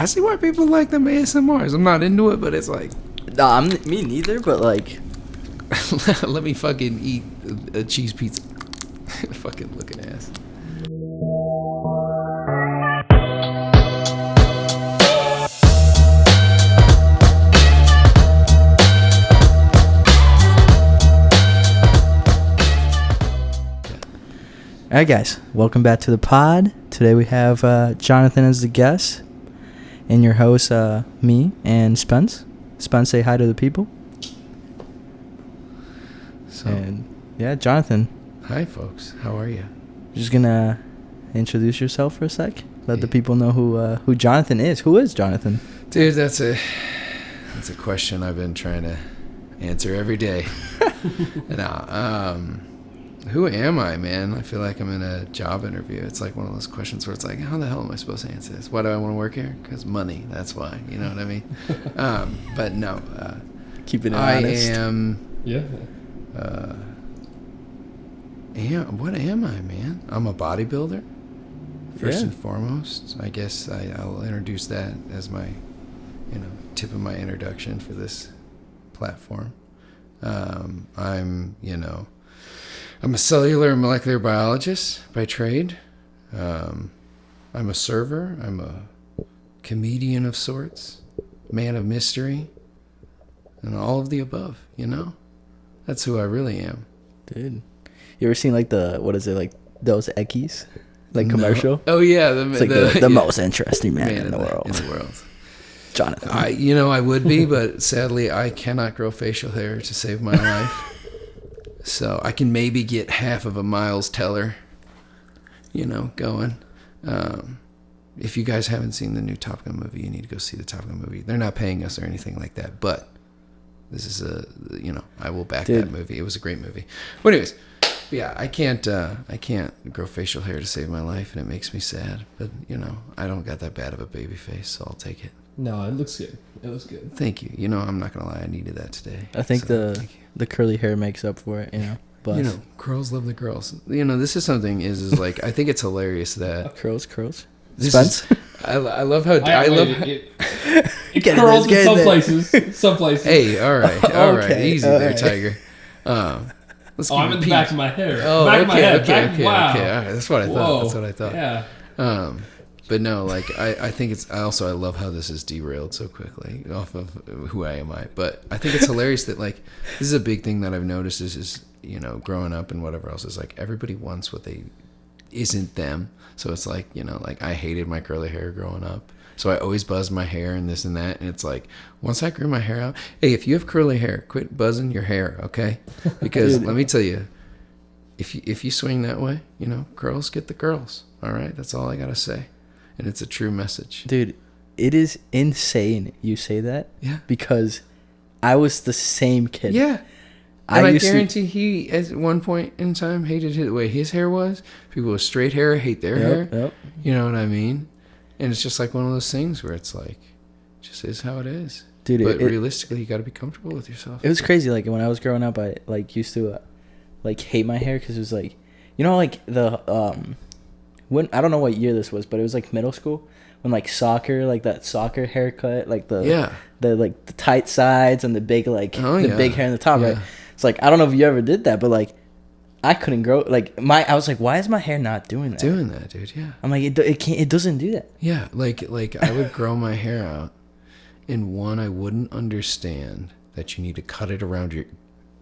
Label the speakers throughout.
Speaker 1: I see why people like them ASMRs. I'm not into it, but it's like,
Speaker 2: Nah, me neither. But like,
Speaker 1: let me fucking eat a cheese pizza. Fucking looking ass.
Speaker 2: all right, guys, welcome back to the pod. Today we have Jonathan as the guest, and your host, me and Spence. Spence, say hi to the people. And yeah, Jonathan.
Speaker 1: Hi, folks. How are you?
Speaker 2: Just gonna introduce yourself for a sec. Let the people know who Jonathan is. Who is Jonathan?
Speaker 1: Dude, that's a question I've been trying to answer every day. Who am I, man? I feel like I'm in a job interview. It's like one of those questions where it's like, how the hell am I supposed to answer this? Why do I want to work here? Because money. That's why. You know what I mean? But no.
Speaker 2: Keeping it honest.
Speaker 1: I am.
Speaker 3: Yeah.
Speaker 1: What am I, man? I'm a bodybuilder. First and foremost, I guess I'll introduce that as my, tip of my introduction for this platform. I'm a cellular and molecular biologist by trade. I'm a server. I'm a comedian of sorts, man of mystery, and all of the above, That's who I really am.
Speaker 2: Dude, you ever seen like those Eckies? Commercial?
Speaker 1: Oh, yeah.
Speaker 2: The most interesting man in the world.
Speaker 1: In the world.
Speaker 2: Jonathan.
Speaker 1: I would be, but sadly I cannot grow facial hair to save my life. So I can maybe get half of a Miles Teller, going. If you guys haven't seen the new Top Gun movie, you need to go see the Top Gun movie. They're not paying us or anything like that, but this is I will back that movie. It was a great movie. But anyways, yeah, I can't grow facial hair to save my life, and it makes me sad. But I don't got that bad of a baby face, so I'll take it.
Speaker 3: No, it looks good. It looks good.
Speaker 1: Thank you. I'm not gonna lie, I needed that today.
Speaker 2: I think the curly hair makes up for it, But
Speaker 1: girls love the girls. This is something is like I think it's hilarious that
Speaker 2: curls.
Speaker 1: Spence. I love how
Speaker 3: it curls in some places. Some places.
Speaker 1: Hey, all right,
Speaker 2: Okay,
Speaker 1: easy there, Tiger. Let's
Speaker 3: I'm in the back of my hair.
Speaker 1: Oh,
Speaker 3: back of my head.
Speaker 1: okay.
Speaker 3: Wow.
Speaker 1: All right, that's what I thought.
Speaker 3: Whoa.
Speaker 1: That's what I thought.
Speaker 3: Yeah.
Speaker 1: But no, I think it's. I love how this is derailed so quickly off of who I am. But I think it's hilarious that this is a big thing that I've noticed is growing up and whatever else is everybody wants what they isn't them. So it's I hated my curly hair growing up. So I always buzzed my hair and this and that. And it's once I grew my hair out, hey, if you have curly hair, quit buzzing your hair, okay? Because let me tell you, if you swing that way, girls get the girls. All right, that's all I gotta say. And it's a true message.
Speaker 2: Dude, it is insane you say that.
Speaker 1: Yeah.
Speaker 2: Because I was the same kid.
Speaker 1: Yeah. And I guarantee he, at one point in time, hated the way his hair was. People with straight hair hate their hair.
Speaker 2: Yep.
Speaker 1: You know what I mean? And it's just one of those things where it's just is how it is.
Speaker 2: Dude,
Speaker 1: but realistically, you got to be comfortable with yourself.
Speaker 2: It was crazy. When I was growing up, I used to hate my hair because it was when I don't know what year this was, but it was middle school when soccer, that soccer haircut, the tight sides and the big big hair in the top, right? It's I don't know if you ever did that, but I couldn't grow I was why is my hair not doing that?
Speaker 1: Doing that, dude, yeah.
Speaker 2: I'm it doesn't do that.
Speaker 1: Yeah, I would grow my hair out, and I wouldn't understand that you need to cut it around your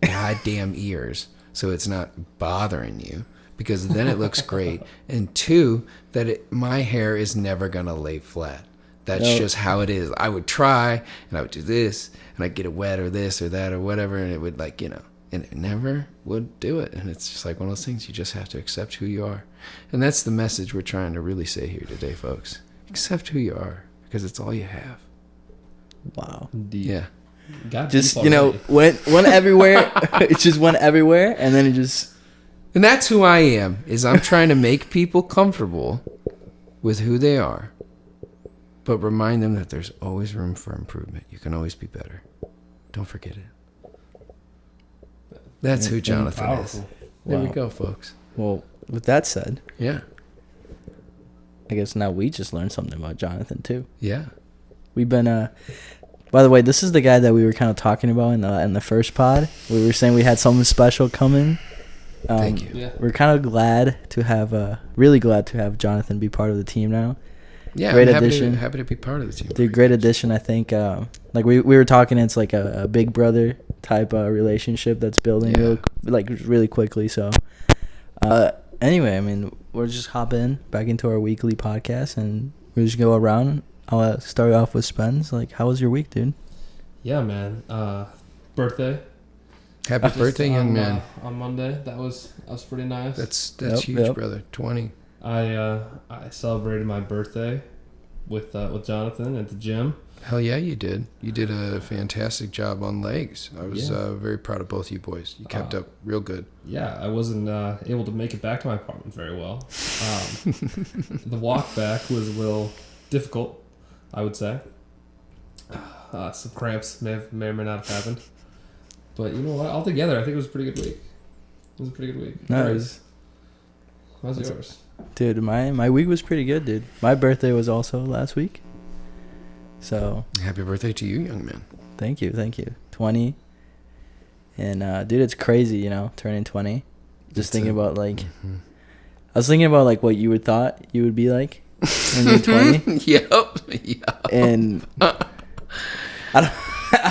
Speaker 1: goddamn ears so it's not bothering you. Because then it looks great. And two, that my hair is never going to lay flat. That's just how it is. I would try, and I would do this, and I'd get it wet or this or that or whatever, and it would and it never would do it. And it's just one of those things, you just have to accept who you are. And that's the message we're trying to really say here today, folks. Accept who you are, because it's all you have.
Speaker 2: Wow.
Speaker 3: Indeed.
Speaker 1: Yeah.
Speaker 2: Just, went everywhere. It just went everywhere, and then it just...
Speaker 1: And that's who I am, is I'm trying to make people comfortable with who they are, but remind them that there's always room for improvement. You can always be better. Don't forget it. That's who Jonathon is. There we go, folks.
Speaker 2: Well, with that said,
Speaker 1: yeah,
Speaker 2: I guess now we just learned something about Jonathon too.
Speaker 1: Yeah.
Speaker 2: We've been by the way, this is the guy that we were kind of talking about in the first pod. We were saying we had something special coming.
Speaker 1: Thank you.
Speaker 3: Yeah.
Speaker 2: We're kind of really glad to have Jonathon be part of the team now.
Speaker 1: Yeah,
Speaker 2: great
Speaker 1: I'm
Speaker 2: addition.
Speaker 1: Happy to be part of the team.
Speaker 2: Dude, great addition. I think, like we were talking, it's like a big brother type relationship that's building really quickly. So, anyway, I mean, we'll just hop back into our weekly podcast, and we'll just go around. I'll start off with Spence. Like, how was your week, dude?
Speaker 3: Yeah, man. Birthday.
Speaker 1: Happy birthday, young man.
Speaker 3: On Monday. That was pretty nice.
Speaker 1: That's huge, brother. 20.
Speaker 3: I celebrated my birthday with Jonathon at the gym.
Speaker 1: Hell yeah, you did. You did a fantastic job on legs. I was very proud of both you boys. You kept up real good.
Speaker 3: Yeah, I wasn't able to make it back to my apartment very well. The walk back was a little difficult, I would say. Some cramps may or may not have happened. But you know what? Altogether, I think it was a pretty good week. It was a pretty good week.
Speaker 2: Nice.
Speaker 3: How's yours?
Speaker 2: Dude, my week was pretty good, dude. My birthday was also last week. So
Speaker 1: happy birthday to you, young man.
Speaker 2: Thank you. 20. And dude, it's crazy, turning 20. Just thinking about I was thinking about like what you would thought you would be like when you're 20.
Speaker 1: Yep.
Speaker 2: And I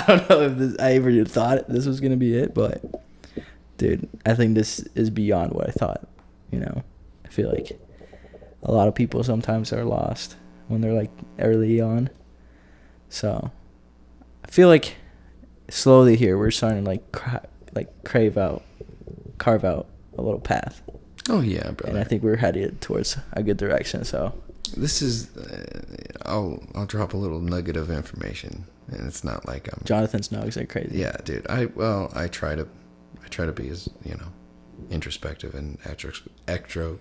Speaker 2: don't know if I ever thought this was gonna be it, but dude, I think this is beyond what I thought. I feel like a lot of people sometimes are lost when they're like early on. So I feel like slowly here we're starting to carve out a little path.
Speaker 1: Oh yeah, brother.
Speaker 2: And I think we're headed towards a good direction. So
Speaker 1: this is I'll drop a little nugget of information, and it's not like I'm
Speaker 2: Jonathon's nugs are crazy.
Speaker 1: Yeah, dude. I try to be as introspective and acto.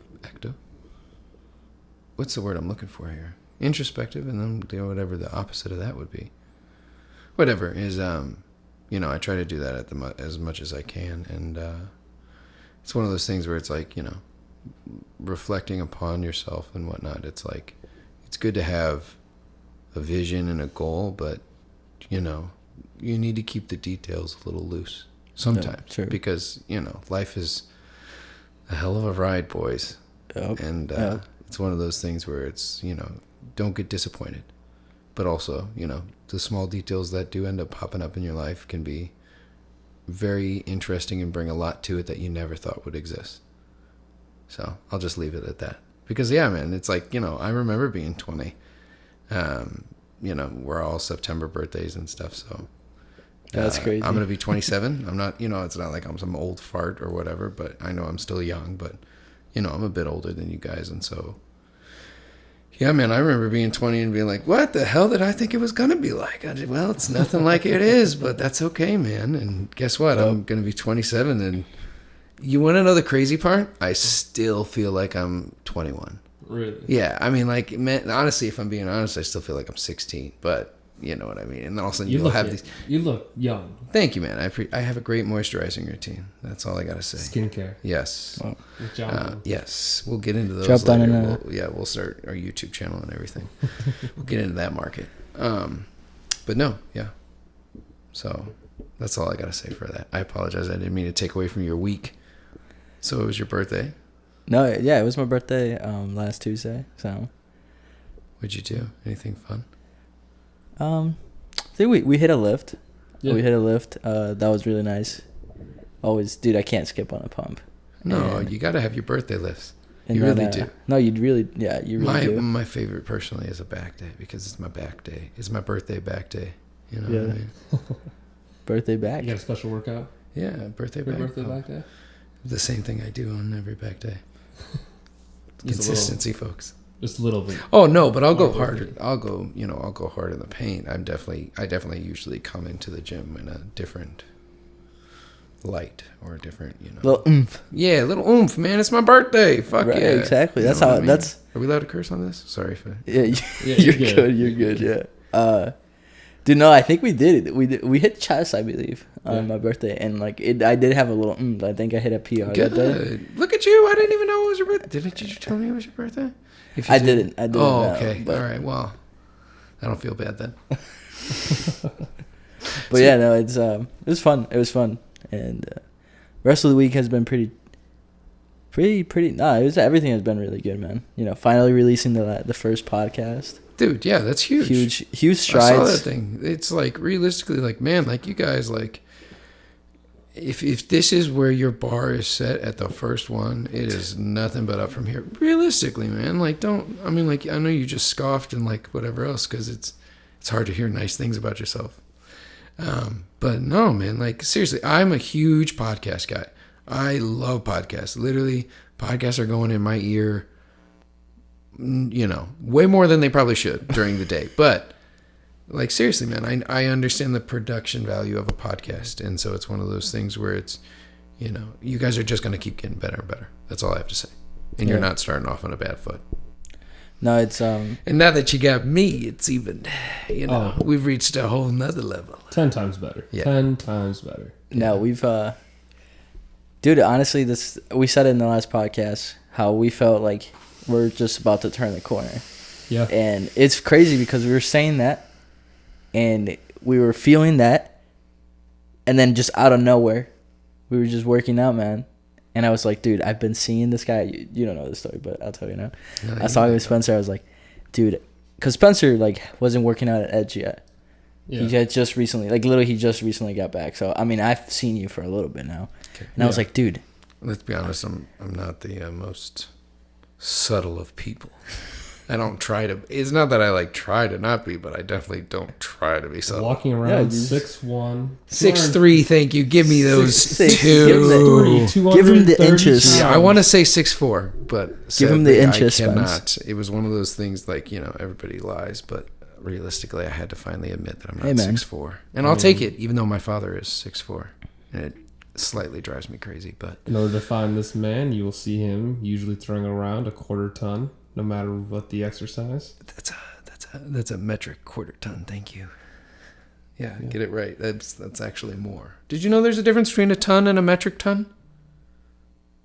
Speaker 1: What's the word I'm looking for here? Introspective, and then whatever the opposite of that would be. Whatever is I try to do that as much as I can, and it's one of those things where it's like reflecting upon yourself and whatnot. It's like it's good to have a vision and a goal, but you need to keep the details a little loose sometimes, because life is a hell of a ride, boys.
Speaker 2: Yep.
Speaker 1: And it's one of those things where it's don't get disappointed, but also the small details that do end up popping up in your life can be very interesting and bring a lot to it that you never thought would exist. So I'll just leave it at that, because man, it's like I remember being 20. We're all September birthdays and stuff, so
Speaker 2: that's crazy.
Speaker 1: I'm gonna be 27. I'm not, it's not like I'm some old fart or whatever, but I know I'm still young, but I'm a bit older than you guys, and so yeah, man, I remember being 20 and being like, what the hell did I think it was gonna be like? Well, it's nothing like it is, but that's okay, man. And guess what? I'm gonna be 27, and you want to know the crazy part? I still feel like I'm 21.
Speaker 3: Really?
Speaker 1: Yeah, I mean, like, man, honestly, if I'm being honest, I still feel like I'm 16, but you know what I mean. And all of a sudden you'll have these.
Speaker 3: You look young.
Speaker 1: Thank you, man. I have a great moisturizing routine. That's all I gotta say.
Speaker 3: Skincare.
Speaker 1: Yes.
Speaker 3: Wow.
Speaker 1: Yes. We'll get into those
Speaker 2: Dropped
Speaker 1: later. We'll start our YouTube channel and everything. We'll get into that market. But no, yeah. So that's all I gotta say for that. I apologize. I didn't mean to take away from your week. So it was your birthday?
Speaker 2: No, yeah, it was my birthday last Tuesday. So
Speaker 1: what'd you do? Anything fun?
Speaker 2: I think we hit a lift.
Speaker 1: Yeah.
Speaker 2: We hit a lift. That was really nice. Always, dude, I can't skip on a pump.
Speaker 1: No, you got to have your birthday lifts. You really do.
Speaker 2: No, you really do.
Speaker 1: My favorite personally is a back day, because it's my back day. It's my birthday back day. You know what I mean?
Speaker 2: Birthday back.
Speaker 3: You got a special workout?
Speaker 1: Yeah, birthday back.
Speaker 3: Birthday back day?
Speaker 1: The same thing I do on every back day. Consistency, folks.
Speaker 3: Just a little bit.
Speaker 1: Oh no, but I'll go harder. I'll go hard in the paint. I definitely usually come into the gym in a different light, or a different,
Speaker 2: little oomph.
Speaker 1: Yeah, a little oomph, man. It's my birthday. Fuck right, yeah.
Speaker 2: Exactly. That's how. I mean? That's.
Speaker 1: Are we allowed to curse on this? Sorry if.
Speaker 2: You're good. You're good. Yeah. Dude, no, I think we did it. We hit chest, I believe, on my birthday, and I did have a little. I think I hit a PR
Speaker 1: good.
Speaker 2: that day.
Speaker 1: Look at you! I didn't even know it was your birthday. Did you tell me it was your birthday?
Speaker 2: I didn't.
Speaker 1: Oh, okay. All right. Well, I don't feel bad then.
Speaker 2: But yeah, no, it was fun. It was fun, and the rest of the week has been pretty. Everything has been really good, man. You know, finally releasing the first podcast.
Speaker 1: Dude, yeah, that's huge.
Speaker 2: Huge strides.
Speaker 1: I saw that thing. It's like realistically, like, man, like you guys, like, if this is where your bar is set at the first one, it is nothing but up from here. Realistically, man, like, I know you just scoffed and like whatever else because it's hard to hear nice things about yourself. But no, man, like seriously, I'm a huge podcast guy. I love podcasts. Literally, podcasts are going in my ear, you know, way more than they probably should during the day. But like seriously, man, I understand the production value of a podcast. And so it's one of those things where it's, you know, you guys are just going to keep getting better and better. That's all I have to say. And you're not starting off on a bad foot.
Speaker 2: No, it's
Speaker 1: and now that you got me, it's even, you know, we've reached a whole nother level.
Speaker 3: 10 times better. Yeah. 10 times better.
Speaker 2: No, we've dude, honestly, we said it in the last podcast how we felt like we're just about to turn the corner.
Speaker 3: Yeah.
Speaker 2: And it's crazy because we were saying that and we were feeling that, and then just out of nowhere we were just working out, man. And I was like, dude, I've been seeing this guy. You don't know this story, but I'll tell you now. No, I saw him with Spencer. I was like, dude, because Spencer like wasn't working out at Edge yet. Yeah. He had just recently, like literally, he just recently got back. So I mean, I've seen you for a little bit now, and I was like, dude.
Speaker 1: Let's be honest. I'm not the most subtle of people. I don't try to. It's not that I like try to not be, but I definitely don't try to be subtle.
Speaker 3: Walking around 6'1",
Speaker 1: 6'3". Thank you. Give me those two.
Speaker 2: Give him the inches.
Speaker 1: Yeah, I want to say 6'4", but
Speaker 2: give him the inches.
Speaker 1: I cannot. Spence. It was one of those things like, you know, everybody lies, but realistically, I had to finally admit that I'm not 6'4", and I'll take it, even though my father is 6'4", and it slightly drives me crazy. But
Speaker 3: in order to find this man, you will see him usually throwing around a quarter ton. No matter what the exercise.
Speaker 1: That's a metric quarter ton. Thank you. Yeah, get it right. That's actually more. Did you know there's a difference between a ton and a metric ton?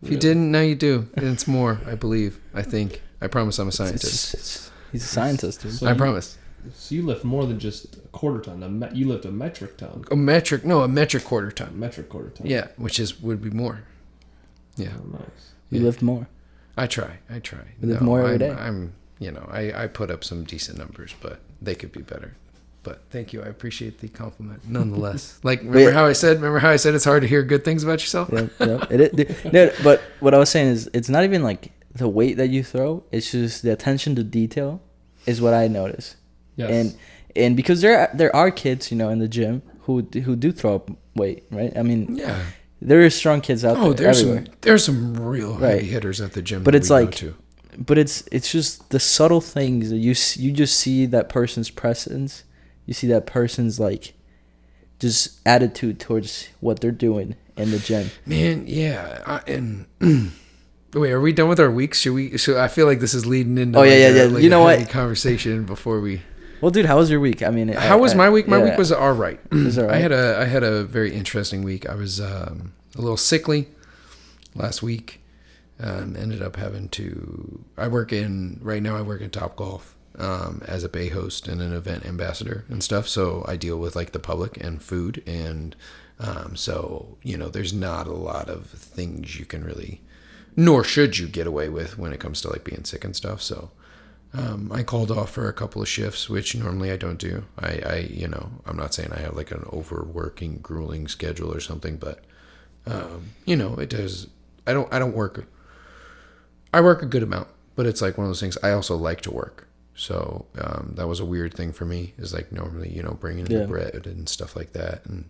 Speaker 1: If you didn't, now you do. And it's more, I believe. I think. I promise I'm a scientist.
Speaker 2: He's a scientist, dude.
Speaker 1: So I promise.
Speaker 3: So you lift more than just a quarter ton. You lift a metric ton.
Speaker 1: A metric quarter ton.
Speaker 3: Metric quarter ton.
Speaker 1: Yeah, which would be more. Yeah.
Speaker 3: Oh, nice.
Speaker 2: You lift more.
Speaker 1: I try.
Speaker 2: You lift more every day.
Speaker 1: I'm, you know, I put up some decent numbers, but they could be better. But thank you. I appreciate the compliment nonetheless. Like, remember how I said it's hard to hear good things about yourself?
Speaker 2: Yep. No, but what I was saying is it's not even like the weight that you throw. It's just the attention to detail is what I notice.
Speaker 3: Yes.
Speaker 2: And because there are kids, you know, in the gym who do throw up weight, right? I mean,
Speaker 1: yeah.
Speaker 2: There are strong kids out there everywhere.
Speaker 1: There's some real heavy hitters at the gym.
Speaker 2: But it's like, but it's just the subtle things that you just see that person's presence. You see that person's like, just attitude towards what they're doing in the gym.
Speaker 1: Man, yeah. Wait, are we done with our weeks? Should I feel like this is leading into
Speaker 2: you know what?
Speaker 1: Conversation before we.
Speaker 2: Well, dude, how was your week? I mean,
Speaker 1: how was my week? My week was all right.
Speaker 2: It was all right.
Speaker 1: I had a very interesting week. I was a little sickly last week. Ended up having to. I work in Topgolf as a bay host and an event ambassador and stuff. So I deal with like the public and food, and so you know, there's not a lot of things you can really, nor should you get away with when it comes to like being sick and stuff. So. I called off for a couple of shifts, which normally I don't do. You know, I'm not saying I have like an overworking, grueling schedule or something, but, you know, it does. I don't work. I work a good amount, but it's like one of those things. I also like to work. So, that was a weird thing for me, is like normally, you know, bringing in the bread and stuff like that. And,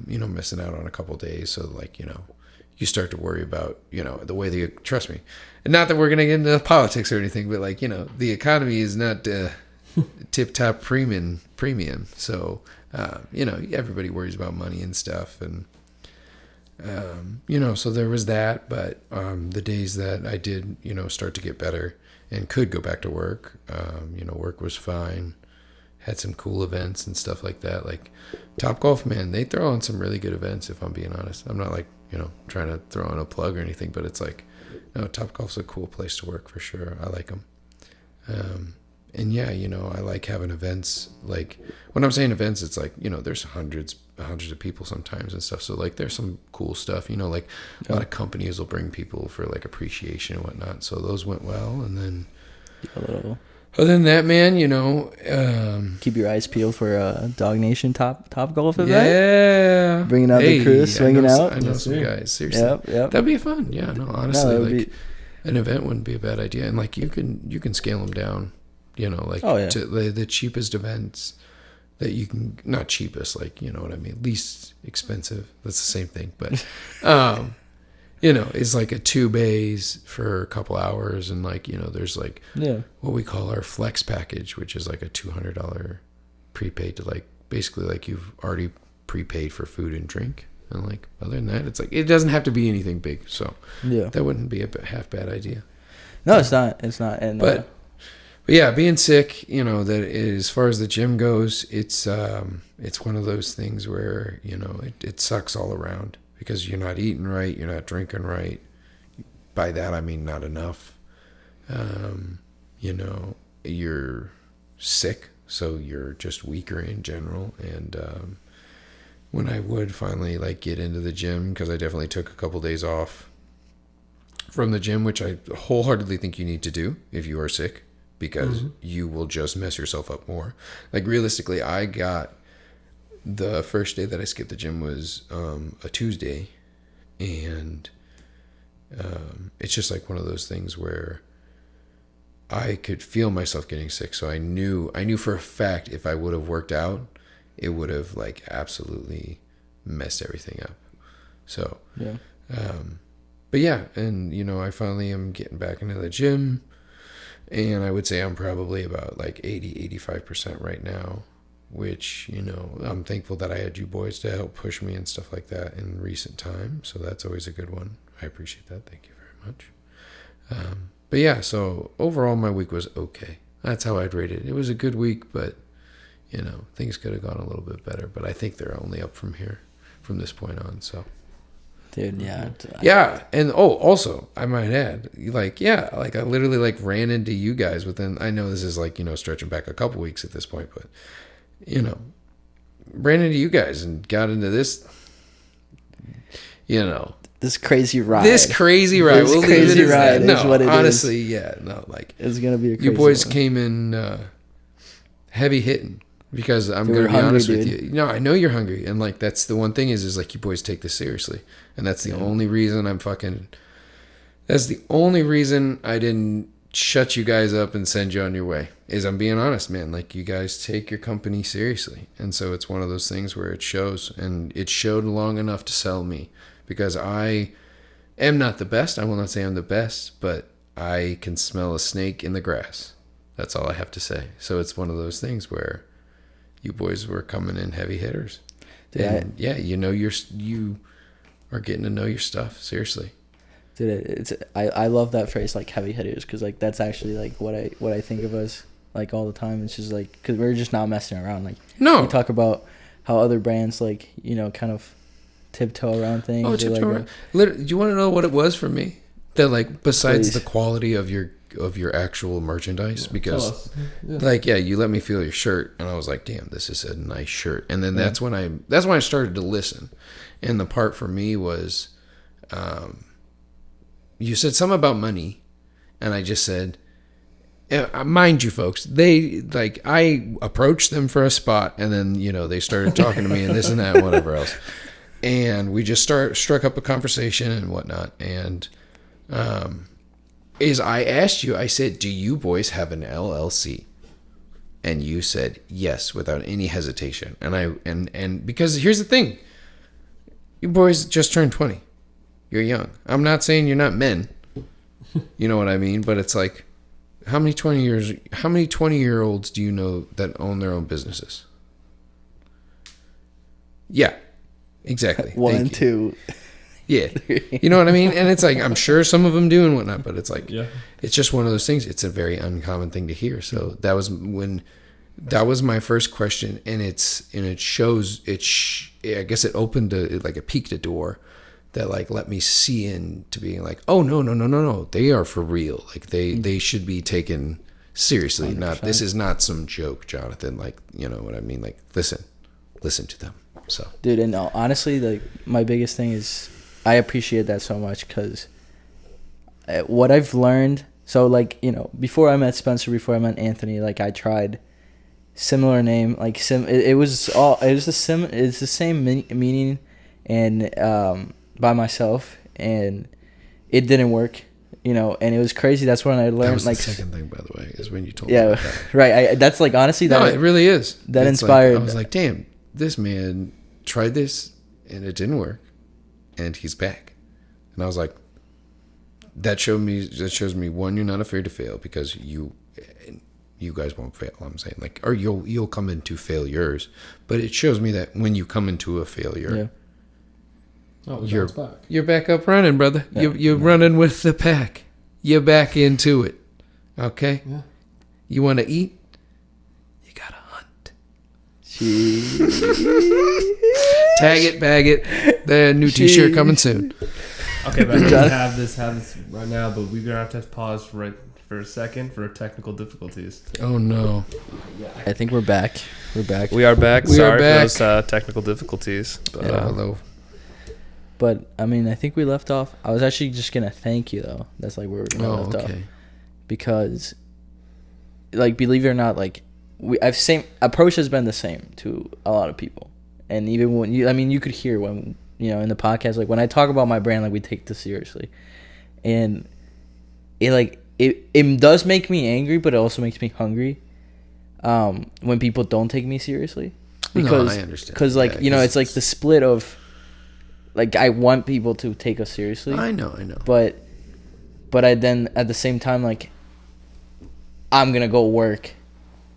Speaker 1: you know, missing out on a couple of days. So like, you know, you start to worry about, you know, the way they trust me. And not that we're going to get into politics or anything, but like, you know, the economy is not tip-top premium. So, you know, everybody worries about money and stuff. And, you know, so there was that. But the days that I did, you know, start to get better and could go back to work, you know, work was fine. Had some cool events and stuff like that. Like Topgolf, man, they throw on some really good events, if I'm being honest. I'm not like, you know, trying to throw on a plug or anything, but it's like, no, Topgolf's a cool place to work for sure. I like them. yeah, I like having events. Like when I'm saying events, it's like, there's hundreds of people sometimes and stuff. So like there's some cool stuff, like a lot of companies will bring people for like appreciation and whatnot. So those went well. And then other than that, man,
Speaker 2: keep your eyes peeled for a Dog Nation top golf event.
Speaker 1: Yeah,
Speaker 2: bringing out the crew, swinging out.
Speaker 1: I know some guys. Seriously,
Speaker 2: yep.
Speaker 1: That'd be fun. Yeah, no, honestly, an event wouldn't be a bad idea. And like you can scale them down, to the cheapest events that you can, not cheapest, like, you know what I mean, least expensive. That's the same thing, but it's like a 2 bays for a couple hours, and like, there's like what we call our flex package, which is like a $200 prepaid to like basically like you've already prepaid for food and drink. And like other than that, it's like it doesn't have to be anything big, so that wouldn't be a half bad idea.
Speaker 2: No, it's not. And
Speaker 1: but yeah, being sick, that as far as the gym goes, it's one of those things where it sucks all around because you're not eating right, you're not drinking right. By that I mean not enough. You're sick, so you're just weaker in general. And when I would finally like get into the gym, because I definitely took a couple days off from the gym, which I wholeheartedly think you need to do if you are sick, because you will just mess yourself up more. Like realistically, I got the first day that I skipped the gym was a Tuesday, and it's just like one of those things where I could feel myself getting sick. So I knew for a fact if I would have worked out, it would have like absolutely messed everything up. So, but yeah, and I finally am getting back into the gym, and I would say I'm probably about like 85% right now, which, I'm thankful that I had you boys to help push me and stuff like that in recent time. So that's always a good one. I appreciate that. Thank you very much. But yeah, so overall my week was okay. That's how I'd rate it. It was a good week, but things could have gone a little bit better, but I think they're only up from here, from this point on. So,
Speaker 2: dude,
Speaker 1: yeah, and also I might add, like I literally like ran into you guys within. I know this is like stretching back a couple weeks at this point, but ran into you guys and got into this,
Speaker 2: this crazy ride.
Speaker 1: This crazy ride.
Speaker 2: This crazy ride is what it
Speaker 1: honestly,
Speaker 2: is.
Speaker 1: Yeah, no, like
Speaker 2: it's gonna be a crazy
Speaker 1: you boys
Speaker 2: one.
Speaker 1: came in heavy hitting. Because I'm going to be honest with you. No, I know you're hungry. And like, that's the one thing is like, you boys take this seriously. And that's the only reason that's the only reason I didn't shut you guys up and send you on your way, is I'm being honest, man. Like, you guys take your company seriously. And so it's one of those things where it shows, and it showed long enough to sell me, because I am not the best. I will not say I'm the best, but I can smell a snake in the grass. That's all I have to say. So it's one of those things where you boys were coming in heavy hitters. And you are getting to know your stuff. Seriously.
Speaker 2: Dude, I love that phrase, like heavy hitters, because like that's actually like what I think of us like all the time. It's just like, because we're just not messing around. Like, we talk about how other brands like kind of tiptoe around things.
Speaker 1: Oh, tiptoe around. Do you want to know what it was for me? That like, besides the quality of your actual merchandise, because you let me feel your shirt, and I was like, damn, this is a nice shirt. And then that's when I started to listen. And the part for me was, you said something about money, and I just said, mind you folks, I approached them for a spot, and then they started talking to me and this and that and whatever else, and we just struck up a conversation and whatnot. And I asked you, I said, do you boys have an LLC? And you said yes, without any hesitation. And because here's the thing, you boys just turned 20. You're young. I'm not saying you're not men. You know what I mean? But it's like, how many 20-year-olds do you know that own their own businesses? Yeah, exactly.
Speaker 2: 1, 2.
Speaker 1: Yeah. You know what I mean? And it's like, I'm sure some of them do and whatnot, but it's like, it's just one of those things. It's a very uncommon thing to hear. So that was my first question. And it shows, I guess it opened it peaked a door that like let me see into being like, oh, no. They are for real. Like they should be taken Seriously,
Speaker 2: 100%.
Speaker 1: this is not some joke, Jonathan. Like, you know what I mean? Like, listen to them. So,
Speaker 2: dude, and honestly, like, my biggest thing is I appreciate that so much because what I've learned. So, like, you know, before I met Spencer, before I met Anthony, like, I tried similar name, like it's the same meaning, and by myself, and it didn't work, you know, and it was crazy. That's when I learned. That was
Speaker 1: like, the second thing, by the way, is when you told me
Speaker 2: about
Speaker 1: that.
Speaker 2: Right. That's like, honestly,
Speaker 1: no, it really is.
Speaker 2: That it's inspired.
Speaker 1: Like, I was like, damn, this man tried this and it didn't work, and he's back. And I was like, that shows me, one, you're not afraid to fail, because you guys won't fail. I'm saying, like, or you'll come into failures, but it shows me that when you come into a failure, you're back up running, brother. Yeah. You're running with the pack. You're back into it. Okay. Yeah. You want to eat? You gotta hunt. Tag it, bag it. The new T-shirt coming soon.
Speaker 3: Okay, but we have this right now, but we're gonna have to pause for a second for technical difficulties.
Speaker 1: Oh no!
Speaker 2: I think we're back.
Speaker 3: We are back. Sorry for those technical difficulties. But,
Speaker 1: hello.
Speaker 2: But I mean, I think we left off. I was actually just gonna thank you though. That's like where we left off. Because, like, believe it or not, like, same approach has been the same to a lot of people, and even when you could hear when, you know, in the podcast, like, when I talk about my brand, like, we take this seriously, and it does make me angry, but it also makes me hungry when people don't take me seriously. Because,
Speaker 1: no, I understand.
Speaker 2: Because, like, you know, it's like the split of, like, I want people to take us seriously.
Speaker 1: I know.
Speaker 2: But I then, at the same time, like, I'm going to go work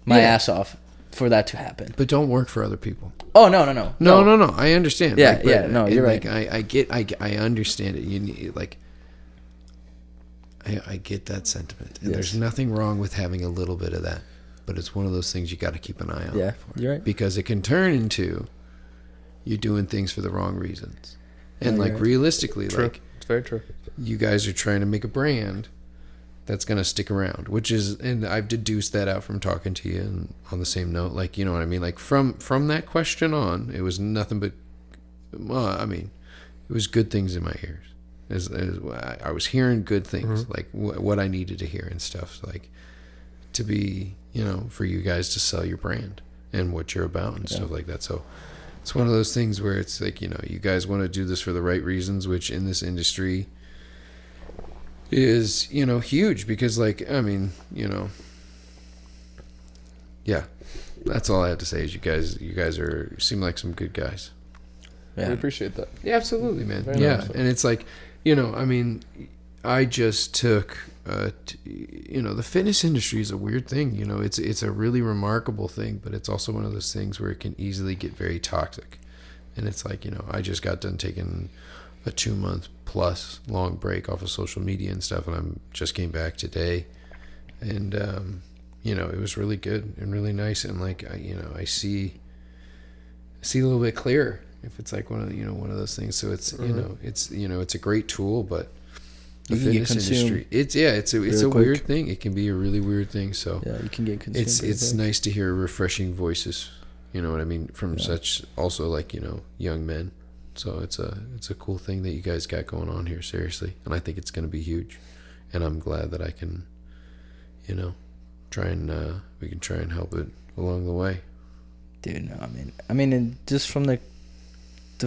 Speaker 2: my ass off for that to happen.
Speaker 1: But don't work for other people.
Speaker 2: Oh, no.
Speaker 1: No. I understand.
Speaker 2: Yeah, you're right.
Speaker 1: Like, I understand it. You need, like, I get that sentiment. And there's nothing wrong with having a little bit of that. But it's one of those things you got to keep an eye out for.
Speaker 2: You're right.
Speaker 1: Because it can turn into you doing things for the wrong reasons. And, like,
Speaker 2: right.
Speaker 1: Realistically,
Speaker 3: true.
Speaker 1: like,
Speaker 3: it's very true.
Speaker 1: You guys are trying to make a brand that's going to stick around, which is, and I've deduced that out from talking to you, and on the same note, like, you know what I mean? Like, from that question on, it was nothing but, well, I mean, it was good things in my ears. I was hearing good things, like what I needed to hear and stuff, like, to be, you know, for you guys to sell your brand and what you're about and stuff like that. So it's one of those things where it's like, you know, you guys want to do this for the right reasons, which in this industry is, you know, huge, because, like, I mean, you know, yeah, that's all I have to say is you guys seem like some good guys.
Speaker 3: Yeah. We appreciate that.
Speaker 1: Yeah, absolutely, man.
Speaker 3: Very
Speaker 1: nice.
Speaker 3: So.
Speaker 1: And it's like, you know, I mean, I just took, you know, the fitness industry is a weird thing. You know, it's a really remarkable thing, but it's also one of those things where it can easily get very toxic. And it's like, you know, I just got done taking a 2-month plus long break off of social media and stuff, and I'm just came back today, and you know, it was really good and really nice, and, like, I see a little bit clearer if it's like one of those things. So it's it's a great tool, but the fitness industry, it's a weird thing. It can be a really weird thing. So
Speaker 2: yeah, you can get consumed.
Speaker 1: It's nice to hear refreshing voices. You know what I mean, from such also, like, you know, young men. So it's a cool thing that you guys got going on here, seriously, and I think it's going to be huge, and I'm glad that I can, you know, we can try and help it along the way.
Speaker 2: Dude, no, I mean, and just from the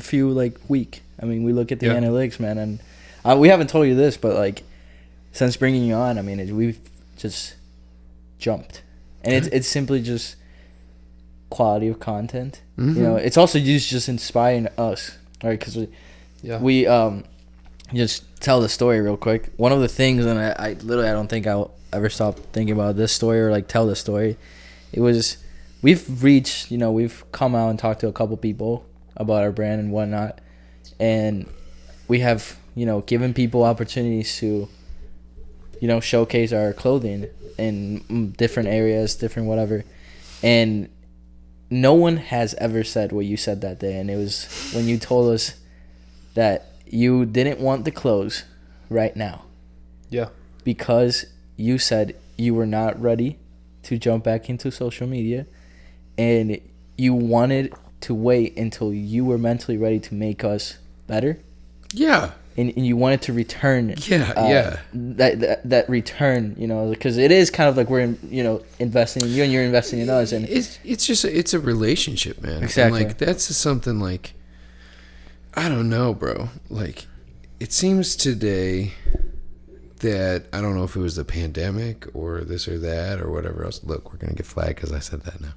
Speaker 2: few, like, week, I mean, we look at the analytics, man, and we haven't told you this, but, like, since bringing you on, I mean, we've just jumped, and it's simply just quality of content. You know, it's also just inspiring us. All right, because we just tell the story real quick. One of the things, and I don't think I'll ever stop thinking about this story or, like, tell the story. It was, we've come out and talked to a couple people about our brand and whatnot, and we have, you know, given people opportunities to, you know, showcase our clothing in different areas, different whatever, and no one has ever said what you said that day, and it was when you told us that you didn't want the clothes right now.
Speaker 3: Yeah.
Speaker 2: Because you said you were not ready to jump back into social media, and you wanted to wait until you were mentally ready to make us better.
Speaker 1: Yeah.
Speaker 2: And you wanted to return.
Speaker 1: Yeah.
Speaker 2: That return, because it is kind of like we're, investing in you and you're investing in us. And
Speaker 1: it's a relationship, man.
Speaker 2: Exactly.
Speaker 1: And, like, that's something, like, I don't know, bro. Like, it seems today that, I don't know if it was the pandemic or this or that or whatever else. Look, we're going to get flagged because I said that now.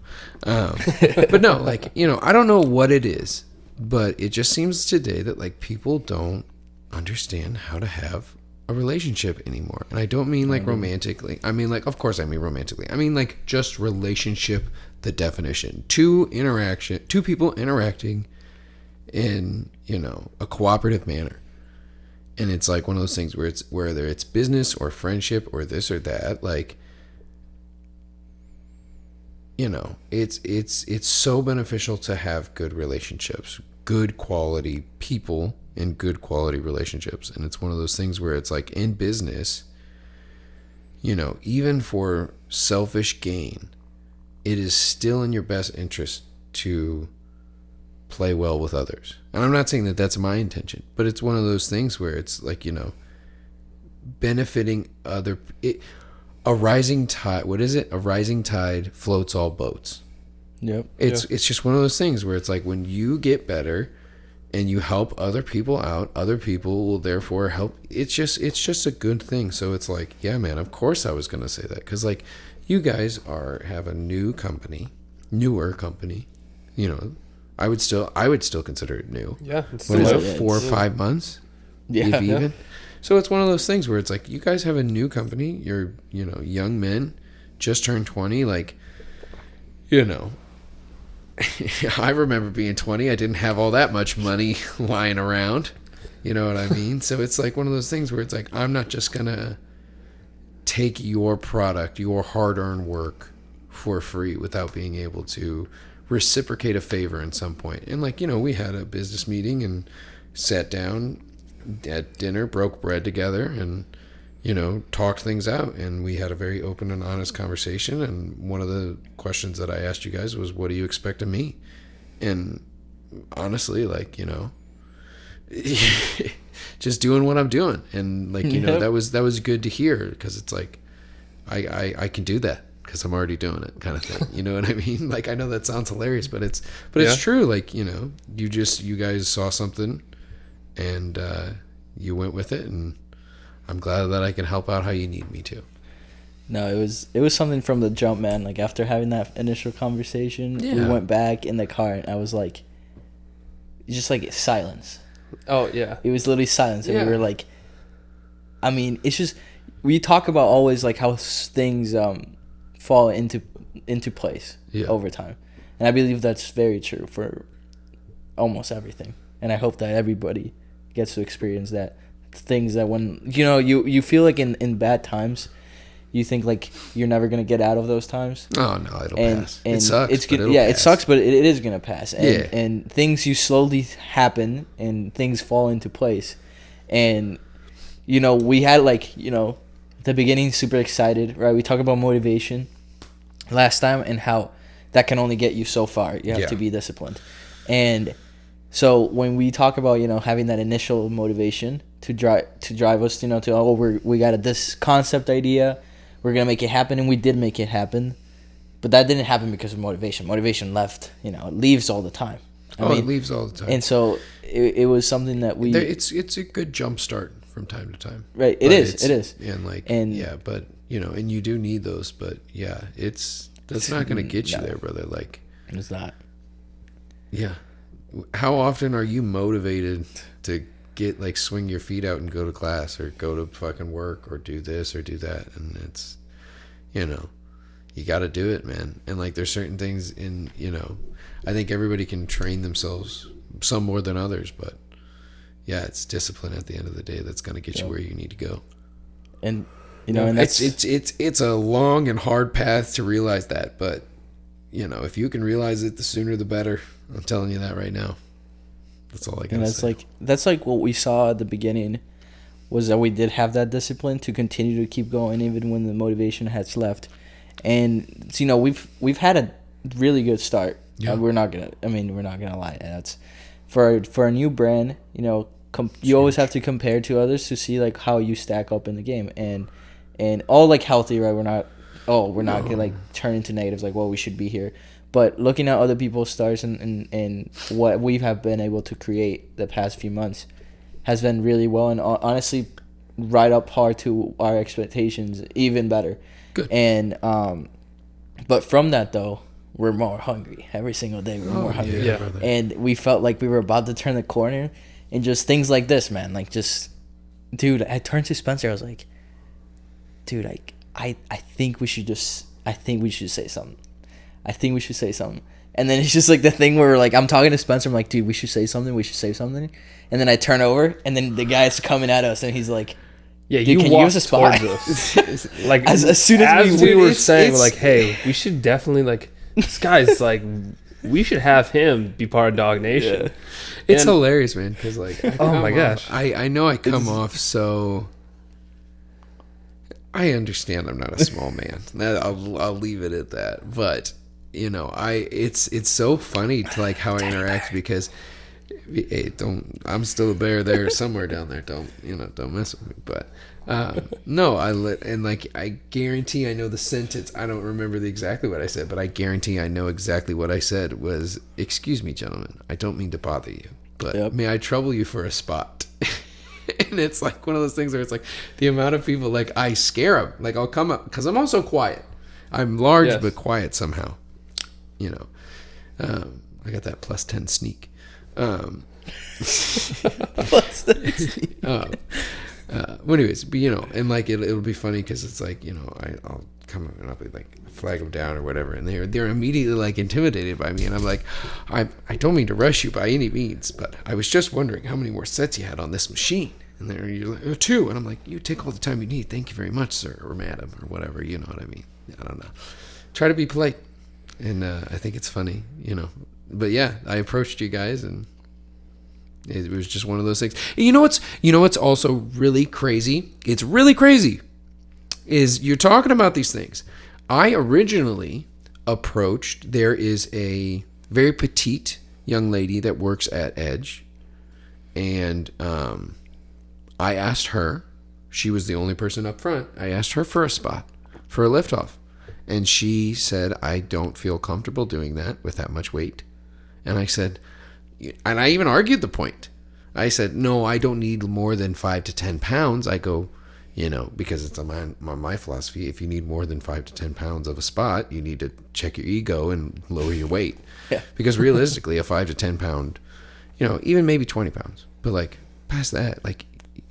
Speaker 1: But no, like, I don't know what it is, but it just seems today that, like, people don't understand how to have a relationship anymore. And I don't mean, like, romantically. I mean, like, of course I mean romantically. I mean, like, just relationship, the definition. Two people interacting in, a cooperative manner. And it's like one of those things where whether it's business or friendship or this or that, like, it's so beneficial to have good relationships, good quality people and good quality relationships. And it's one of those things where it's like in business, even for selfish gain, it is still in your best interest to play well with others. And I'm not saying that that's my intention, but it's one of those things where it's like, benefiting a rising tide. What is it? A rising tide floats all boats.
Speaker 2: Yep.
Speaker 1: It's just one of those things where it's like when you get better and you help other people out, other people will therefore help. It's just a good thing. So it's like, yeah, man, of course I was going to say that. 'Cause like you guys have a newer company, I would still consider it new.
Speaker 3: Yeah.
Speaker 1: What is it, 4 or 5 months?
Speaker 2: Yeah.
Speaker 1: If even. So it's one of those things where it's like, you guys have a new company. You're, young men, just turned 20. Like, I remember being 20. I didn't have all that much money lying around. You know what I mean? So it's like one of those things where it's like, I'm not just going to take your product, your hard-earned work for free without being able to reciprocate a favor in some point. And like, we had a business meeting and sat down at dinner, broke bread together and, talked things out. And we had a very open and honest conversation. And one of the questions that I asked you guys was, what do you expect of me? And honestly, like, just doing what I'm doing. And like, that was good to hear, because it's like, I can do that because I'm already doing it, kind of thing. You know what I mean? Like, I know that sounds hilarious, but it's true. Like, you guys saw something and you went with it, and I'm glad that I can help out how you need me to.
Speaker 2: No, it was something from the jump, man. Like, after having that initial conversation, we went back in the car and I was like, just like silence.
Speaker 3: Oh yeah.
Speaker 2: It was literally silence. And we were like, I mean, it's just, we talk about always like how things fall into place over time. And I believe that's very true for almost everything. And I hope that everybody gets to experience that. Things that when, you feel like in bad times, you think like you're never going to get out of those times.
Speaker 1: Oh, no, it'll pass.
Speaker 2: And
Speaker 1: it sucks,
Speaker 2: it's
Speaker 1: but it'll
Speaker 2: yeah,
Speaker 1: pass.
Speaker 2: It sucks, but it is going to pass. And,
Speaker 1: Yeah.
Speaker 2: and things you slowly happen and things fall into place. And, we had like, the beginning super excited, right? We talk about motivation last time and how that can only get you so far. You have to be disciplined. And so when we talk about, having that initial motivation to drive us, to, we got this concept idea, we're going to make it happen, and we did make it happen. But that didn't happen because of motivation. Motivation left, it leaves all the time.
Speaker 1: It leaves all the time.
Speaker 2: And so it was something that we...
Speaker 1: It's a good jump start from time to time.
Speaker 2: Right, it is.
Speaker 1: And like, but, and you do need those, but that's not going to get you there, brother. Like,
Speaker 2: it's not.
Speaker 1: Yeah. How often are you motivated to get like swing your feet out and go to class or go to fucking work or do this or do that? And it's, you got to do it, man. And like, there's certain things in, I think everybody can train themselves, some more than others, but yeah, it's discipline at the end of the day that's going to get you where you need to go.
Speaker 2: And, and that's,
Speaker 1: it's a long and hard path to realize that, but if you can realize it, the sooner the better. I'm telling you that right now. That's all I gotta say.
Speaker 2: That's like what we saw at the beginning was that we did have that discipline to continue to keep going even when the motivation has left. And so, we've had a really good start.
Speaker 1: Yeah.
Speaker 2: We're not gonna lie. That's for a new brand. You always have to compare to others to see like how you stack up in the game, and all like healthy, right? We're not gonna like turn into negatives like, well, we should be here. But looking at other people's starts and what we have been able to create the past few months has been really well, and honestly right up par to our expectations, even better.
Speaker 1: Good.
Speaker 2: And but from that though, we're more hungry every single day. We're more hungry.
Speaker 3: Yeah.
Speaker 2: And we felt like we were about to turn the corner, and just things like this, man. Like just, dude, I turned to Spencer. I was like, dude, I think we should say something. I think we should say something. And then it's just like the thing where like I'm talking to Spencer. I'm like, dude, we should say something. We should say something. And then I turn over, and then the guy's coming at us, and he's like,
Speaker 3: yeah,
Speaker 2: dude,
Speaker 3: you
Speaker 2: can you give us a spot?
Speaker 3: Us. Like
Speaker 2: as soon as
Speaker 3: we were saying, like, hey, we should definitely like this guy's like, we should have him be part of Dog Nation.
Speaker 1: Yeah. It's hilarious, man, because like,
Speaker 3: oh my gosh,
Speaker 1: I know I come off so. I understand I'm not a small man. I'll leave it at that. But it's so funny to like how I interact because, hey, I'm still a bear there somewhere down there. Don't mess with me. But no, I guarantee I know the sentence. I don't remember exactly what I said, but I guarantee I know exactly what I said was, "Excuse me, gentlemen, I don't mean to bother you, but may I trouble you for a spot?" And it's like one of those things where it's like the amount of people, like I scare them. Like I'll come up because I'm also quiet. I'm large but quiet somehow. I got that +10 sneak. Anyways, but and like it'll be funny because it's like I'll come up and I'll be like flag them down or whatever, and they're immediately like intimidated by me, and I'm like, I don't mean to rush you by any means, but I was just wondering how many more sets you had on this machine. And you're like, 2, and I'm like, you take all the time you need. Thank you very much, sir, or madam, or whatever. You know what I mean? I don't know. Try to be polite, and I think it's funny, But yeah, I approached you guys, and it was just one of those things. And you know what's also really crazy? It's really crazy. Is you're talking about these things. I originally approached. There is a very petite young lady that works at Edge, and I asked her. She was the only person up front. I asked her for a spot for a liftoff, and she said, "I don't feel comfortable doing that with that much weight." And I said, and I even argued the point. I said, "No, I don't need more than 5 to 10 pounds." I go, because it's on my philosophy. If you need more than 5 to 10 pounds of a spot, you need to check your ego and lower your weight. Yeah. Because realistically, a 5 to 10 pound, even maybe 20 pounds, but like past that, like,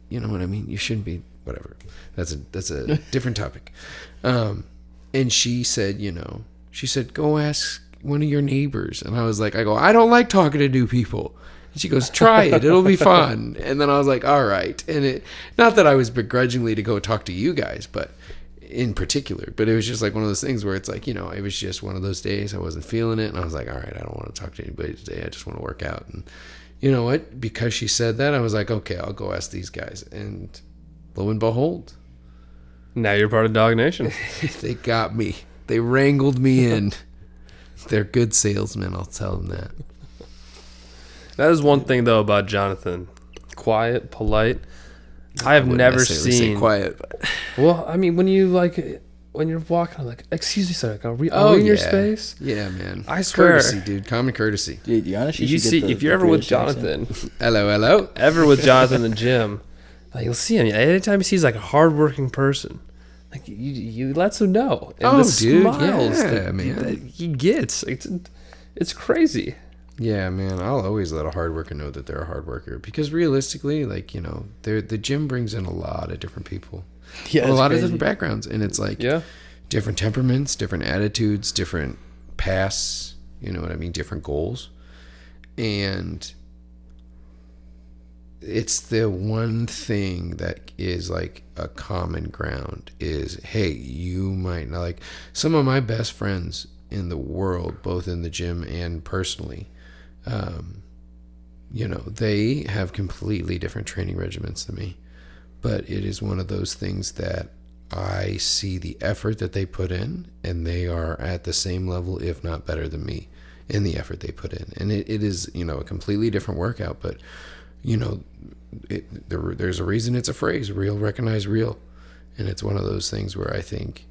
Speaker 1: you know what I mean? You shouldn't be, whatever. That's a different topic. And she said, go ask one of your neighbors. And I was like, I don't like talking to new people. And she goes, try it. It'll be fun. And then I was like, all right. And not that I was begrudgingly to go talk to you guys, but in particular, but it was just like one of those things where it's like, it was just one of those days I wasn't feeling it. And I was like, all right, I don't want to talk to anybody today. I just want to work out. And you know what? Because she said that, I was like, okay, I'll go ask these guys. And lo and behold,
Speaker 3: now you're part of Dog Nation.
Speaker 1: They got me. They wrangled me in. They're good salesmen, I'll tell them that.
Speaker 3: That is one thing, though, about Jonathon. Quiet, polite. I have never seen...
Speaker 1: quiet. But...
Speaker 3: Well, I mean, when you're walking, I'm like, excuse me, sir, are we in your space?
Speaker 1: Yeah, man.
Speaker 3: I swear.
Speaker 1: Courtesy, dude. Common courtesy.
Speaker 2: Dude, you honestly
Speaker 3: if you're ever with Jonathon...
Speaker 1: Hello.
Speaker 3: Ever with Jonathon in the gym, like, you'll see him. Anytime he sees, like, a hardworking person, like, you lets him know. And the
Speaker 1: dude.
Speaker 3: smiles
Speaker 1: Yeah, man.
Speaker 3: that he gets. It's crazy.
Speaker 1: Yeah, man, I'll always let a hard worker know that they're a hard worker, because realistically, like, the gym brings in a lot of different people.
Speaker 2: Yeah,
Speaker 1: a lot of different backgrounds, and it's like
Speaker 3: yeah,
Speaker 1: different temperaments, different attitudes, different pasts, you know what I mean, different goals. And it's the one thing that is like a common ground is, hey, you might not, like, some of my best friends in the world, both in the gym and personally, they have completely different training regimens than me, but it is one of those things that I see the effort that they put in, and they are at the same level, if not better than me, in the effort they put in. And it is, a completely different workout, but, there's a reason it's a phrase, real, recognize real. And it's one of those things where I think,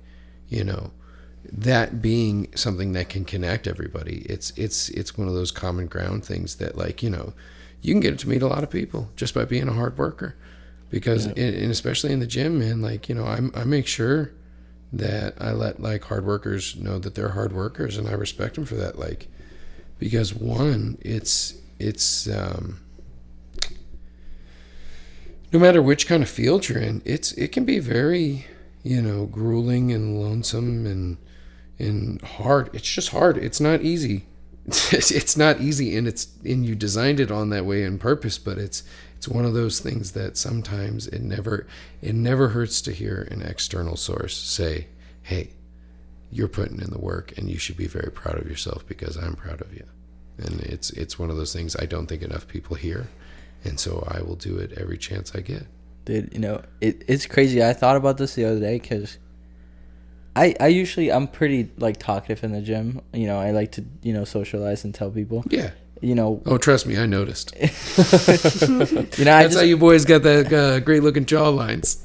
Speaker 1: that being something that can connect everybody, it's one of those common ground things that, like, you can get to meet a lot of people just by being a hard worker. Because, and especially in the gym, man, like, I make sure that I let, like, hard workers know that they're hard workers, and I respect them for that. Like, because one, it's no matter which kind of field you're in, it can be very, grueling and lonesome and hard. It's just hard. It's not easy. It's not easy, and you designed it on that way on purpose, but it's one of those things that sometimes it never hurts to hear an external source say, hey, you're putting in the work and you should be very proud of yourself because I'm proud of you. And it's one of those things I don't think enough people hear. And so I will do it every chance I get.
Speaker 2: Dude, it's crazy. I thought about this the other day because I'm pretty, like, talkative in the gym. I like to, socialize and tell people.
Speaker 1: Yeah. Oh, trust me, I noticed.
Speaker 2: That's
Speaker 1: how you boys got that great looking jaw lines.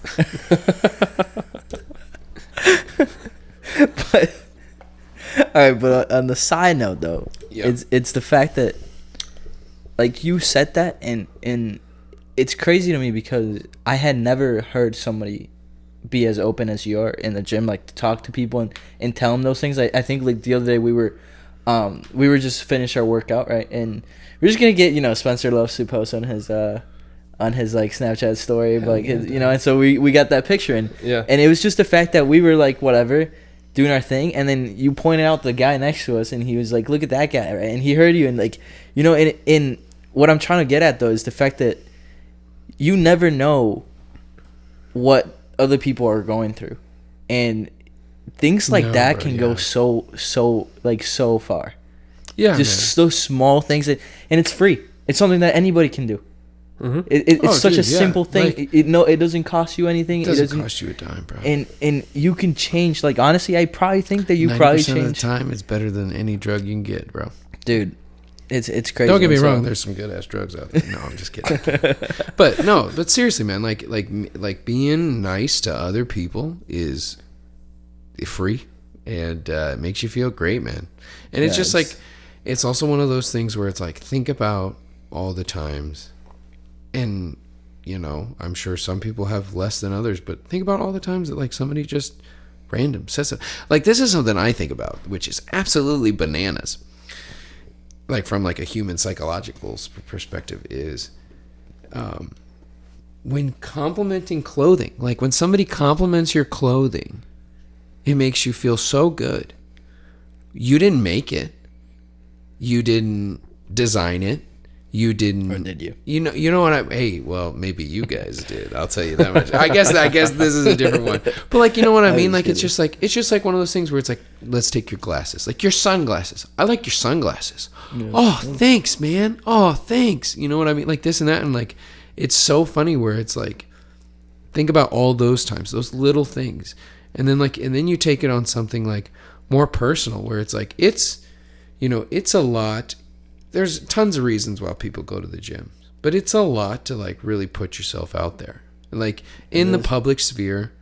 Speaker 2: But all right, but on the side note though, it's the fact that, like, you said that, and it's crazy to me because I had never heard somebody be as open as you are in the gym, like, to talk to people and tell them those things. I think, like, the other day we were just finished our workout, right, and we're just gonna get, Spencer loves to post on his like Snapchat story, but, like, his, and so we got that picture, and it was just the fact that we were, like, whatever, doing our thing, and then you pointed out the guy next to us, and he was like, look at that guy, right, and he heard you, and, like, in what I'm trying to get at though is the fact that you never know what other people are going through, and things like that can go so far. Yeah, just those small things and it's free. It's something that anybody can do. Mm-hmm. It's such a simple thing. Like, it doesn't cost you anything.
Speaker 1: It doesn't cost you a dime, bro.
Speaker 2: And you can change. Like, honestly, I probably think that you probably change. 90%
Speaker 1: of the time, it's better than any drug you can get, bro.
Speaker 2: Dude, it's crazy.
Speaker 1: Don't get me wrong. There's some good ass drugs out there. No, I'm just kidding. But seriously, man, like being nice to other people is free, and it makes you feel great, man. And it's just like, it's also one of those things where it's like, think about all the times, and I'm sure some people have less than others, but think about all the times that, like, somebody just random says it. Like, this is something I think about, which is absolutely bananas, like, from, like, a human psychological perspective, is when complimenting clothing, like, when somebody compliments your clothing, it makes you feel so good. You didn't make it. You didn't design it. You didn't.
Speaker 2: Or did you?
Speaker 1: You know what hey, well, maybe you guys did. I'll tell you that much. I guess this is a different one. But, like, you know what I mean? Like, it's just like one of those things where it's like, let's take your glasses. Like, your sunglasses. I like your sunglasses. Yeah. Oh, thanks, man. Oh, thanks. You know what I mean? Like, this and that, and, like, it's so funny where it's like, think about all those times, those little things. And then you take it on something, like, more personal, where it's like, it's a lot. There's tons of reasons why people go to the gym, but it's a lot to, like, really put yourself out there. Like, in the public sphere,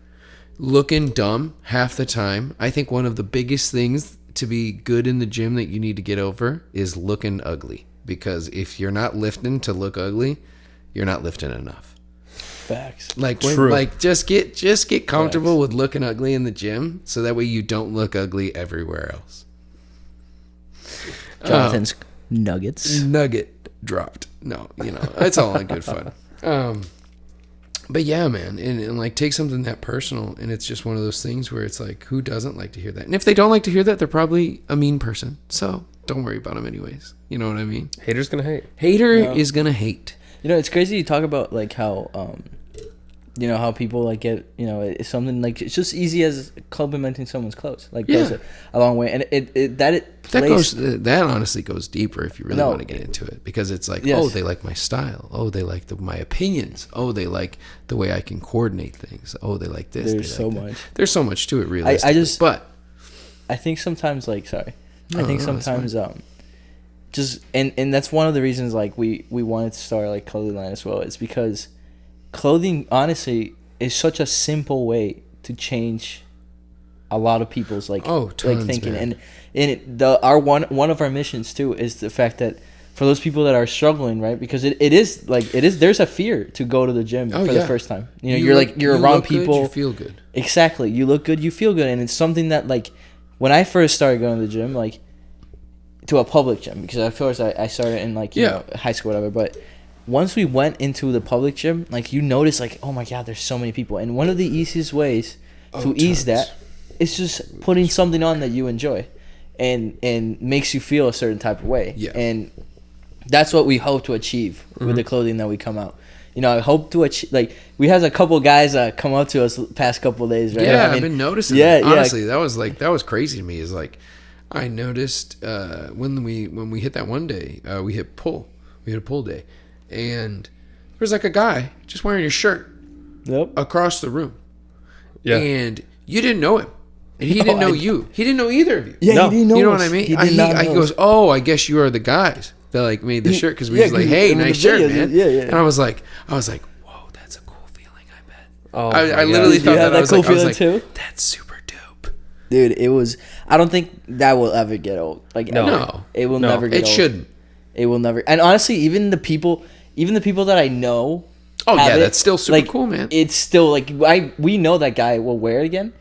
Speaker 1: looking dumb half the time. I think one of the biggest things to be good in the gym that you need to get over is looking ugly, because if you're not lifting to look ugly, you're not lifting enough.
Speaker 2: Facts.
Speaker 1: Like, true. Like, just get comfortable with looking ugly in the gym, so that way you don't look ugly everywhere else.
Speaker 2: Jonathan's nugget
Speaker 1: dropped. No, it's all in good fun. But yeah, man, and like, take something that personal, and it's just one of those things where it's like, who doesn't like to hear that? And if they don't like to hear that, they're probably a mean person. So don't worry about them anyways. You know what I mean?
Speaker 3: Hater's gonna hate.
Speaker 1: Hater is gonna hate.
Speaker 2: It's crazy you talk about, like, how you know how people like get, you know, it's something like it's just easy as complimenting someone's clothes, like goes a long way, and
Speaker 1: that honestly goes deeper if you really want to get into it, because it's like, oh, they like my style, oh, they like my opinions, oh, they like the way I can coordinate things, oh, they like this.
Speaker 2: There's so much.
Speaker 1: There's so much to it, really. I
Speaker 2: think sometimes just and that's one of the reasons like we wanted to start like clothing line as well. It's because clothing honestly is such a simple way to change a lot of people's like thinking, man. And one of our missions too is the fact that for those people that are struggling, right, because it is there's a fear to go to the gym for the first time. You know, you're around people,
Speaker 1: good, you feel good.
Speaker 2: Exactly, you look good, you feel good, and it's something that like when I first started going to the gym, like to a public gym, because of course I started in like you know, high school, whatever, but once we went into the public gym, like you notice like, oh my God, there's so many people. And one of the easiest ways to ease that is just putting something on that you enjoy and makes you feel a certain type of way. Yeah. And that's what we hope to achieve with the clothing that we come out. You know, I hope to achieve, like we had a couple guys come up to us the past couple of days, right?
Speaker 1: Yeah, I've been noticing. Yeah, honestly, that was crazy to me. Is like I noticed when we hit that one day, we hit pull. We had a pull day. And there was like a guy just wearing his shirt across the room. Yeah. And you didn't know him. And he didn't know you. He didn't know either of you.
Speaker 2: Yeah, he didn't know.
Speaker 1: You know what I mean? He goes, oh, I guess you are the guys that like made the shirt, because we was like, hey, nice shirt, man. Yeah. And I was like, whoa, that's a cool feeling, I bet. Oh, I literally thought that. I was
Speaker 2: cool feeling too?
Speaker 1: That's super dope.
Speaker 2: Dude, it was, I don't think that will ever get old. Like,
Speaker 1: no.
Speaker 2: It will never get old.
Speaker 1: It shouldn't.
Speaker 2: It will never. And honestly, even the people that I know.
Speaker 1: Oh yeah, that's still super cool, man.
Speaker 2: It's still like we know that guy will wear it again,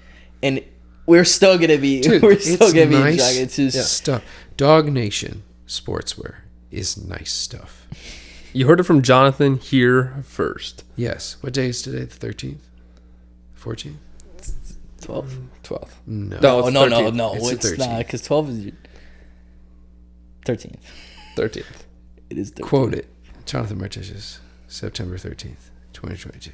Speaker 2: and we're still gonna be.
Speaker 1: Dude,
Speaker 2: we're still gonna
Speaker 1: nice
Speaker 2: be. It's just
Speaker 1: stuff. Dog Nation sportswear is nice stuff.
Speaker 3: You heard it from Jonathon here first.
Speaker 1: Yes. What day is today? The 13th, 14th,
Speaker 2: 12th.
Speaker 1: No.
Speaker 2: No. It's not, because 12 is 13th.
Speaker 3: 13th.
Speaker 2: It is 13th.
Speaker 1: Quote it. Jonathon Martiszus, September 13th, 2022.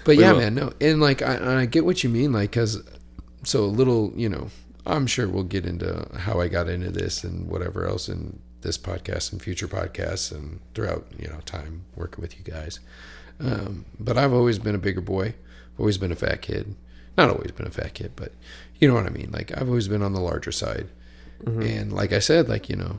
Speaker 1: But yeah, man, no. And like, I get what you mean, like, because, so a little, you know, I'm sure we'll get into how I got into this and whatever else in this podcast and future podcasts and throughout, you know, time working with you guys. But I've always been a bigger boy. I've always been a fat kid. Not always been a fat kid, but you know what I mean? Like, I've always been on the larger side. Mm-hmm. And like I said, like, you know,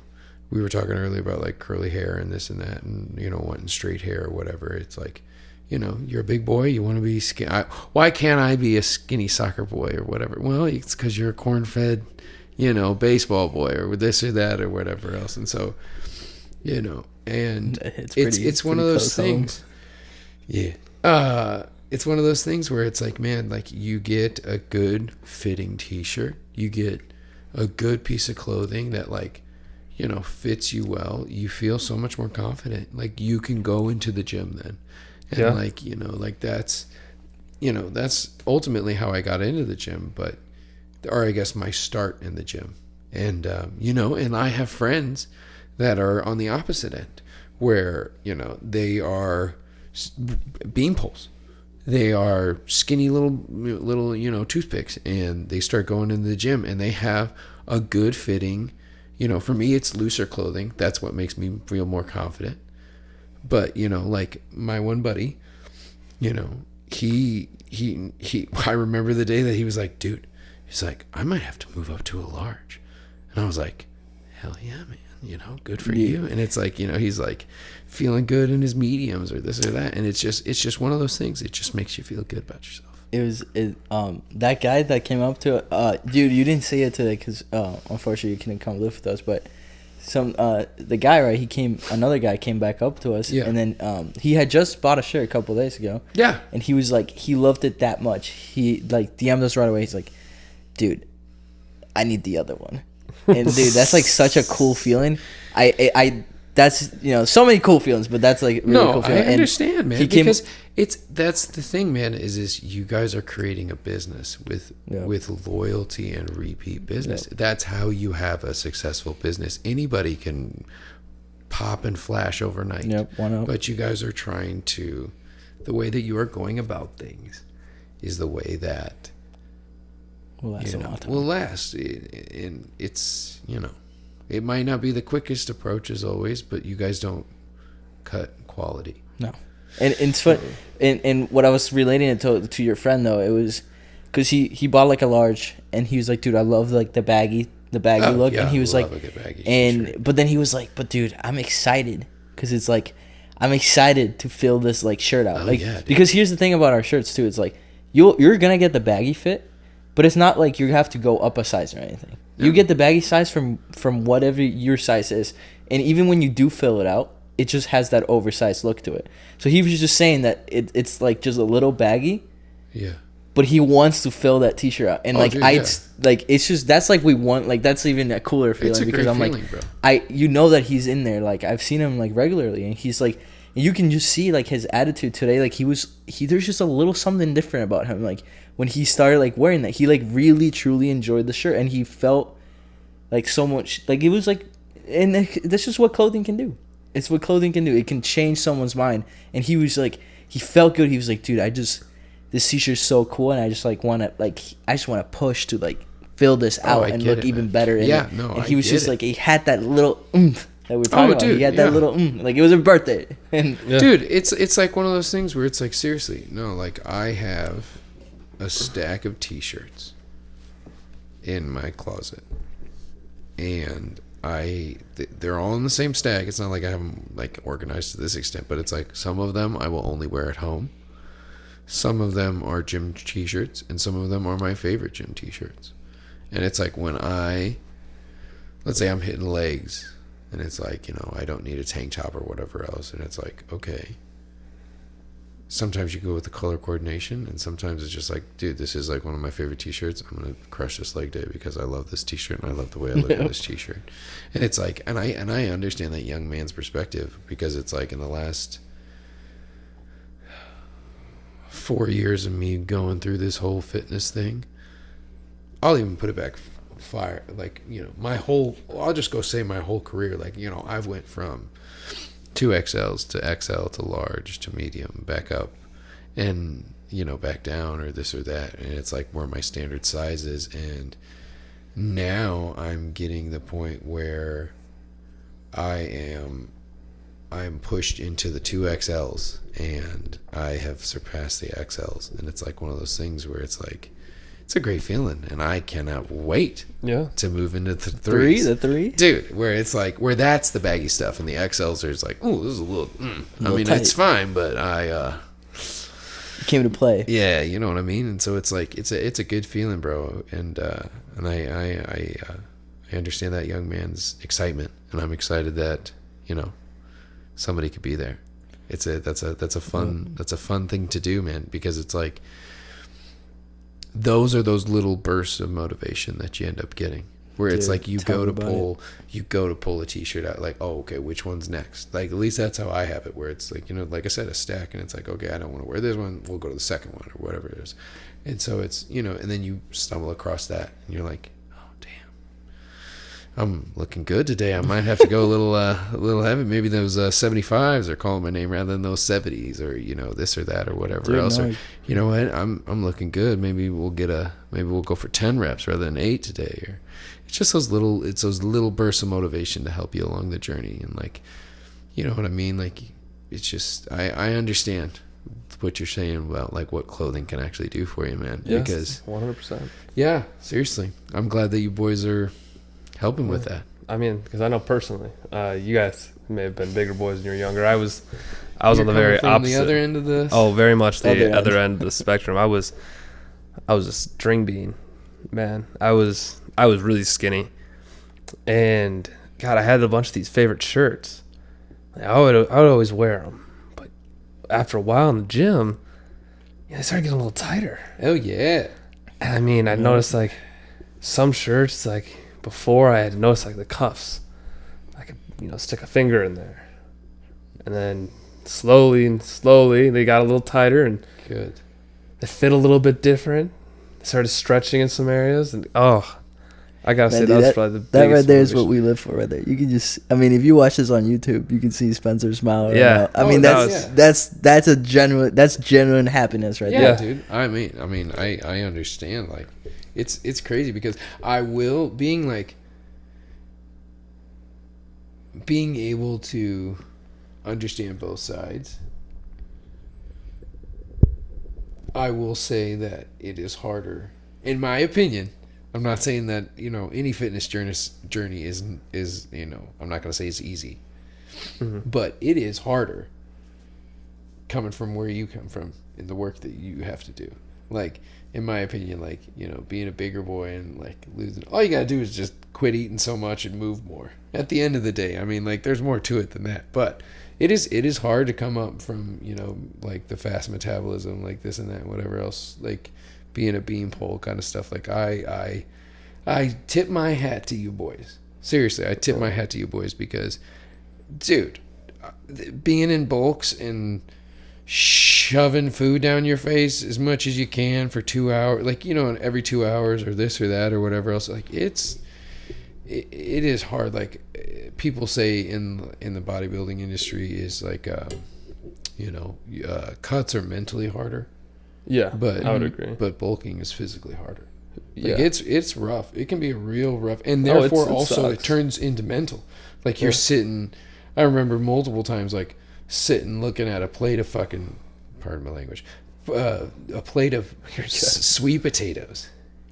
Speaker 1: we were talking earlier about like curly hair and this and that and, you know, wanting straight hair or whatever. It's like, you know, you're a big boy. You want to be skinny. Why can't I be a skinny soccer boy or whatever? Well, it's because you're a corn-fed, you know, baseball boy or this or that or whatever else. And so, you know, and it's one of those things. Yeah. It's one of those things where it's like, man, like you get a good fitting t-shirt. You get a good piece of clothing that like, you know, fits you well. You feel so much more confident. Like you can go into the gym then. And like, you know, like that's ultimately how I got into the gym, or I guess my start in the gym. And, you know, and I have friends that are on the opposite end where, you know, they are bean poles. They are skinny little, you know, toothpicks, and they start going into the gym and they have a good fitting, you know, for me, it's looser clothing. That's what makes me feel more confident. But, you know, like my one buddy, you know, he I remember the day that he was like, dude, he's like, I might have to move up to a large. And I was like, hell yeah, man, you know, good for you. And it's like, you know, he's like feeling good in his mediums or this or that. And it's just one of those things. It just makes you feel good about yourself.
Speaker 2: That guy that came up to dude, you didn't see it today because unfortunately you couldn't come live with us, but the guy, right, another guy came back up to us, and then he had just bought a shirt a couple of days ago, and he was like, he loved it that much, he like DM'd us right away. He's like, dude, I need the other one. And dude, that's like such a cool feeling. I that's, you know, so many cool feelings, but that's like really cool feeling.
Speaker 1: I understand, man, because that's the thing, man, is you guys are creating a business with loyalty and repeat business. That's how you have a successful business. Anybody can pop and flash overnight.
Speaker 2: Yep, 1-0.
Speaker 1: But you guys are trying to, the way that you are going about things is the way that will last. And it's, it might not be the quickest approach as always, but you guys don't cut quality.
Speaker 2: No. And it's fun. And what I was relating it to your friend, though, it was because he bought like a large, and he was like, dude, I love like the baggy look. And he was like, but then he was like, but dude, I'm excited because it's like, I'm excited to fill this like shirt out. Because here's the thing about our shirts too. It's like, you're going to get the baggy fit, but it's not like you have to go up a size or anything. Yeah. You get the baggy size from whatever your size is. And even when you do fill it out, it just has that oversized look to it. So he was just saying that it's like just a little baggy.
Speaker 1: Yeah.
Speaker 2: But he wants to fill that t-shirt out. And it's just, that's like we want, like that's even a cooler feeling. It's a because I'm feeling, like, bro. That he's in there. Like I've seen him like regularly, and he's like, and you can just see like his attitude today. Like there's just a little something different about him. Like when he started like wearing that, he like really truly enjoyed the shirt, and he felt like so much, like it was like, and this is what clothing can do. It's what clothing can do. It can change someone's mind. And he was like, he felt good. He was like, dude, this t-shirt's so cool, and I just like want to push to like fill this out and look even better. And he was just like, he had that little oomph that we're talking about. Dude, he had that little like it was a birthday. And
Speaker 1: dude, it's like one of those things where it's like, seriously, no, like I have a stack of t-shirts in my closet, and they're all in the same stack. It's not like I have them like organized to this extent, but it's like some of them I will only wear at home. Some of them are gym t-shirts, and some of them are my favorite gym t-shirts. And it's like when let's say I'm hitting legs, and it's like, I don't need a tank top or whatever else, and it's like, okay. Sometimes you go with the color coordination, and sometimes it's just like, dude, this is like one of my favorite t-shirts. I'm going to crush this leg day because I love this t-shirt, and I love the way I look at this t-shirt. And it's like, and I understand that young man's perspective, because it's like in the last 4 years of me going through this whole fitness thing, I'll even put it back fire, like, I'll just go say my whole career, like, I've went from 2XLs to XL to large to medium, back up, and back down, or this or that, and it's like where my standard size is. And now I'm getting the point where I'm pushed into the 2XLs, and I have surpassed the XLs, and it's like one of those things where it's like, it's a great feeling, and I cannot wait to move into the threes.
Speaker 2: The three?
Speaker 1: Dude, where it's like, where that's the baggy stuff, and the XLs are just like, ooh, this is a little tight. It's fine, but I
Speaker 2: came to play.
Speaker 1: Yeah, you know what I mean? And so it's like, it's a good feeling, bro. And I understand that young man's excitement, and I'm excited that, somebody could be there. That's a fun thing to do, man, because it's like, those are those little bursts of motivation that you end up getting, where it's like you go to pull a t-shirt out, like, oh, okay, which one's next? Like, at least that's how I have it, where it's like, like I said, a stack, and it's like, okay, I don't want to wear this one, we'll go to the second one, or whatever it is. And so it's, and then you stumble across that, and you're like, oh, damn, I'm looking good today. I might have to go a little heavy. Maybe those 75s are calling my name rather than those 70s, or this or that or whatever else. Or, you know what? I'm looking good. Maybe we'll go for 10 reps rather than 8 today. Or it's just those little bursts of motivation to help you along the journey. And like, you know what I mean? Like, it's just, I understand what you're saying about like what clothing can actually do for you, man.
Speaker 3: Yes,
Speaker 1: because
Speaker 3: 100%.
Speaker 1: Yeah, seriously. I'm glad that you boys are helping with that.
Speaker 3: I mean, because I know personally, you guys may have been bigger boys when you were younger. I was on the very opposite.
Speaker 1: The other end of this.
Speaker 3: Oh, very much the other end of the spectrum. I was a string bean, man. I was really skinny, and God, I had a bunch of these favorite shirts. I would always wear them, but after a while in the gym, they started getting a little tighter.
Speaker 1: Oh yeah.
Speaker 3: And I mean, I noticed like some shirts, like before I had noticed like the cuffs, I could stick a finger in there, and then slowly they got a little tighter, and
Speaker 1: good.
Speaker 3: They fit a little bit different. They started stretching in some areas, and I gotta say, that's probably the biggest
Speaker 2: that right there is
Speaker 3: motivation.
Speaker 2: what we live for right there. You can just, I mean, if you watch this on YouTube, you can see Spencer smile.
Speaker 3: Yeah.
Speaker 2: I mean, that's a genuine happiness right there.
Speaker 1: Yeah, dude. I mean, I understand. Like, it's crazy because being able to understand both sides. I will say that it is harder, in my opinion. I'm not saying that, any fitness journey is, I'm not going to say it's easy. Mm-hmm. But it is harder coming from where you come from in the work that you have to do. Like, in my opinion, like, being a bigger boy and, like, losing, all you got to do is just quit eating so much and move more. At the end of the day, I mean, like, there's more to it than that. But it is hard to come up from, like, the fast metabolism, like this and that, whatever else, like, being a beanpole kind of stuff. Like, I tip my hat to you boys. Seriously, I tip my hat to you boys because, dude, being in bulks and shoving food down your face as much as you can for 2 hours, like, every 2 hours or this or that or whatever else, like, it is hard. Like, people say in the bodybuilding industry is like, cuts are mentally harder.
Speaker 3: Yeah,
Speaker 1: but
Speaker 3: I would agree.
Speaker 1: But bulking is physically harder. Like,
Speaker 3: yeah,
Speaker 1: it's rough. It can be real rough, and therefore it turns into mental. Like, you're sitting. I remember multiple times, like, sitting looking at a plate of fucking, pardon my language, a plate of sweet potatoes.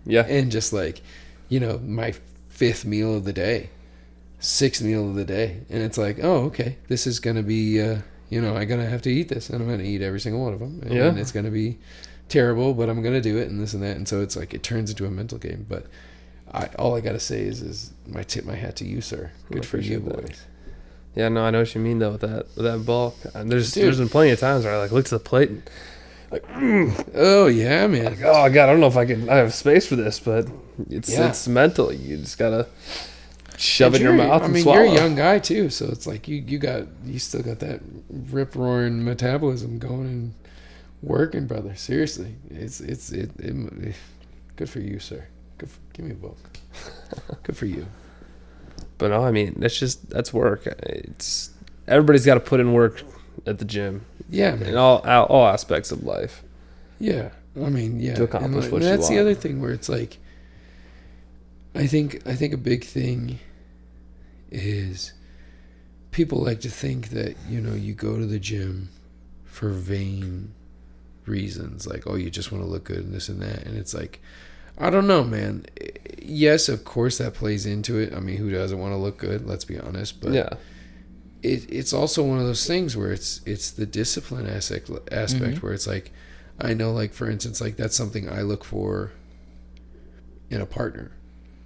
Speaker 3: Yeah,
Speaker 1: and just like, my 5th meal of the day, 6th meal of the day, and it's like, oh, okay, this is gonna be, I'm gonna have to eat this, and I'm gonna eat every single one of them, and it's gonna be terrible, but I'm gonna do it, and this and that, and so it's like it turns into a mental game. But all I gotta say is tip my hat to you, sir. Good for you, boys.
Speaker 3: Yeah, no, I know what you mean though with that bulk. There's been plenty of times where I like looked at the plate and like,
Speaker 1: oh yeah, man.
Speaker 3: Like, oh god, I don't know if I have space for this, but it's mental. You just gotta shove it in your mouth and swallow.
Speaker 1: You're a young guy too, so it's like you still got that rip roaring metabolism going and working, brother. Seriously, it's good for you, sir. Give me a book. Good for you.
Speaker 3: But no, I mean, that's work. Everybody's got to put in work at the gym.
Speaker 1: Yeah, man.
Speaker 3: In all aspects of life.
Speaker 1: Yeah, I mean, yeah.
Speaker 3: To accomplish what you want.
Speaker 1: That's the other thing where it's like, I think a big thing is people like to think that, you go to the gym for vain reasons, like, oh, you just want to look good and this and that, and it's like, I don't know, man. Yes, of course that plays into it. I mean, who doesn't want to look good? Let's be honest. But
Speaker 3: yeah,
Speaker 1: it's also one of those things where it's the discipline aspect mm-hmm. where it's like, I know, like, for instance, like, that's something I look for in a partner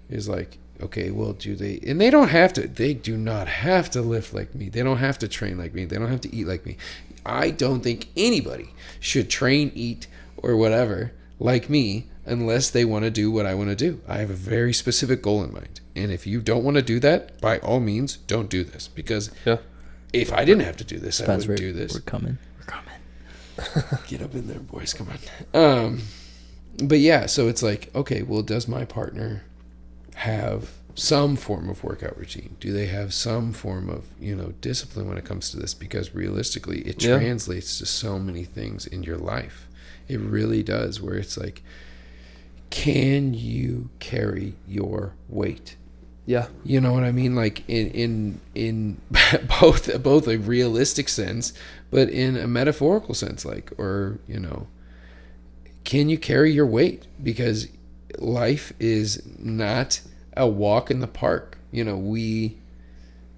Speaker 1: is like, okay, well, they do not have to lift like me. They don't have to train like me. They don't have to eat like me. I don't think anybody should train, eat, or whatever like me unless they want to do what I want to do. I have a very specific goal in mind. And if you don't want to do that, by all means, don't do this. Because if I didn't have to do this, I wouldn't do this.
Speaker 2: We're coming.
Speaker 1: Get up in there, boys. Come on. But yeah, so it's like, okay, well, does my partner have some form of workout routine? Do they have some form of, discipline when it comes to this? Because realistically, it translates to so many things in your life. It really does, where it's like, can you carry your weight?
Speaker 3: Yeah.
Speaker 1: You know what I mean? Like in both a realistic sense, but in a metaphorical sense, like, or, can you carry your weight? Because life is not a walk in the park. We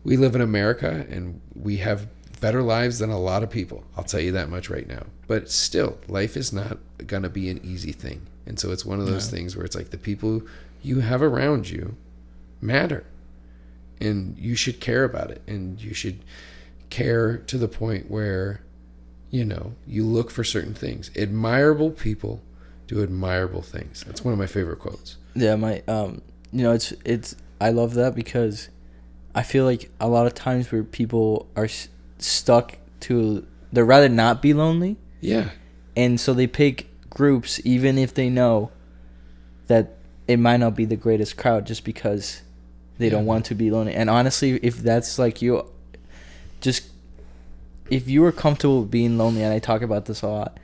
Speaker 1: live in America and we have better lives than a lot of people. I'll tell you that much right now. But still, life is not going to be an easy thing. And so it's one of those things where it's like the people you have around you matter. And you should care about it. And you should care to the point where, you look for certain things. Admirable people do admirable things. That's one of my favorite quotes.
Speaker 2: Yeah, it's I love that because I feel like a lot of times where people are stuck to, they'd rather not be lonely.
Speaker 1: Yeah.
Speaker 2: And so they pick groups even if they know that it might not be the greatest crowd just because they don't want to be lonely. And honestly, if that's like you, just if you are comfortable with being lonely, and I talk about this a lot,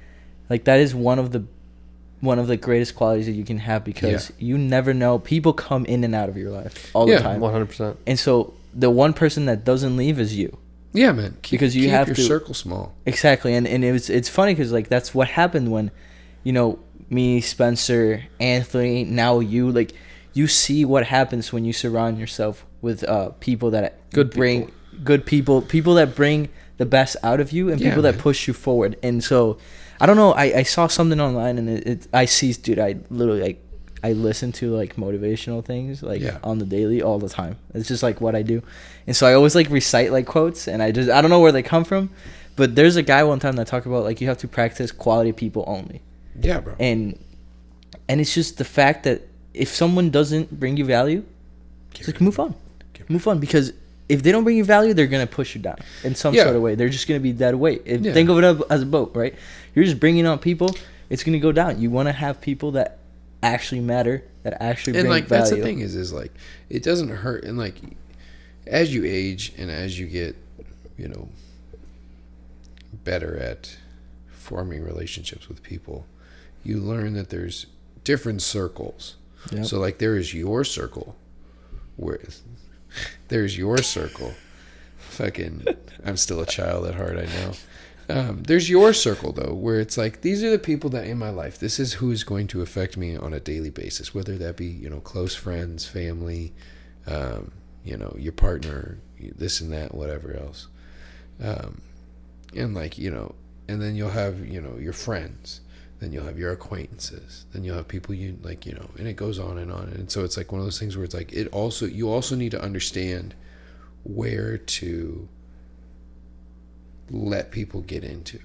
Speaker 2: like that is one of the greatest qualities that you can have, because you never know. People come in and out of your life all the time.
Speaker 3: 100%.
Speaker 2: And so the one person that doesn't leave is you.
Speaker 1: Yeah, man.
Speaker 2: Because you have
Speaker 1: your circle small.
Speaker 2: Exactly. And it's funny because like that's what happened when, me, Spencer, Anthony, now you, like, you see what happens when you surround yourself with people that bring good people that bring the best out of you, and people that push you forward. And so I don't know, I saw something online, and I literally I listen to like motivational things on the daily all the time. It's just like what I do. And so I always like recite like quotes, and I don't know where they come from, but there's a guy one time that talked about like you have to practice quality people only.
Speaker 1: Yeah, bro.
Speaker 2: And it's just the fact that if someone doesn't bring you value, it's like move on. Move on, because if they don't bring you value, they're going to push you down in some sort of way. They're just going to be dead weight. Think of it as a boat, right? You're just bringing on people, it's going to go down. You want to have people that actually matter, that actually bring value. And
Speaker 1: that's the thing is like it doesn't hurt. And like as you age and as you get, better at forming relationships with people, you learn that there's different circles. Yep. So like there is your circle, fucking I'm still a child at heart, I know. There's your circle though, where it's like these are the people that in my life, this is who is going to affect me on a daily basis, whether that be close friends, family, your partner, this and that, whatever else, and like and then you'll have your friends, then you'll have your acquaintances, then you'll have people you like, and it goes on. And so it's like one of those things where it's like you also need to understand where to let people get into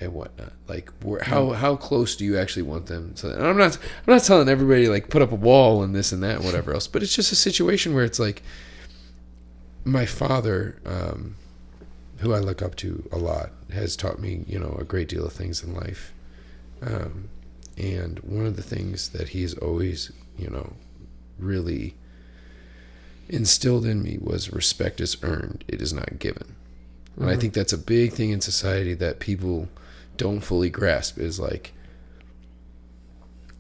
Speaker 1: and whatnot. Like how close do you actually want them to? And I'm not telling everybody like put up a wall and this and that and whatever else, but it's just a situation where it's like my father, who I look up to a lot, has taught me a great deal of things in life. And one of the things that he's always, really instilled in me was respect is earned, it is not given. Mm-hmm. And I think that's a big thing in society that people don't fully grasp, is like,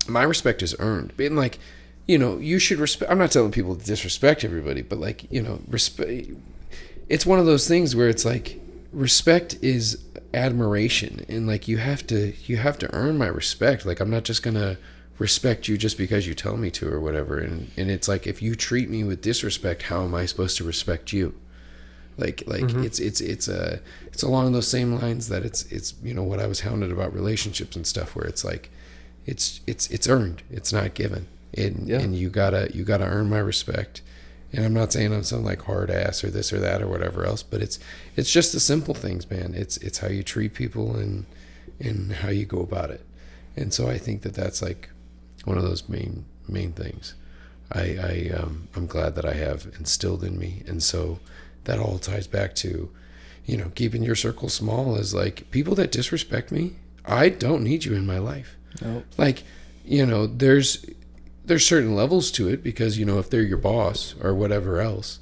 Speaker 1: my respect is earned. Being like, you should respect, I'm not telling people to disrespect everybody, but like, respect, it's one of those things where it's like, respect is admiration, and like you have to earn my respect. Like I'm not just gonna respect you just because you tell me to or whatever. And it's like, if you treat me with disrespect, how am I supposed to respect you? Like mm-hmm. it's along those same lines that it's what I was hounded about relationships and stuff, where it's like it's earned, it's not given. And you gotta earn my respect. And I'm not saying I'm some like hard ass or this or that or whatever else, but it's just the simple things, man. It's how you treat people and how you go about it. And so I think that that's like one of those main things I'm glad that I have instilled in me. And so that all ties back to, keeping your circle small, is like, people that disrespect me, I don't need you in my life. Nope. Like, there's certain levels to it, because if they're your boss or whatever else,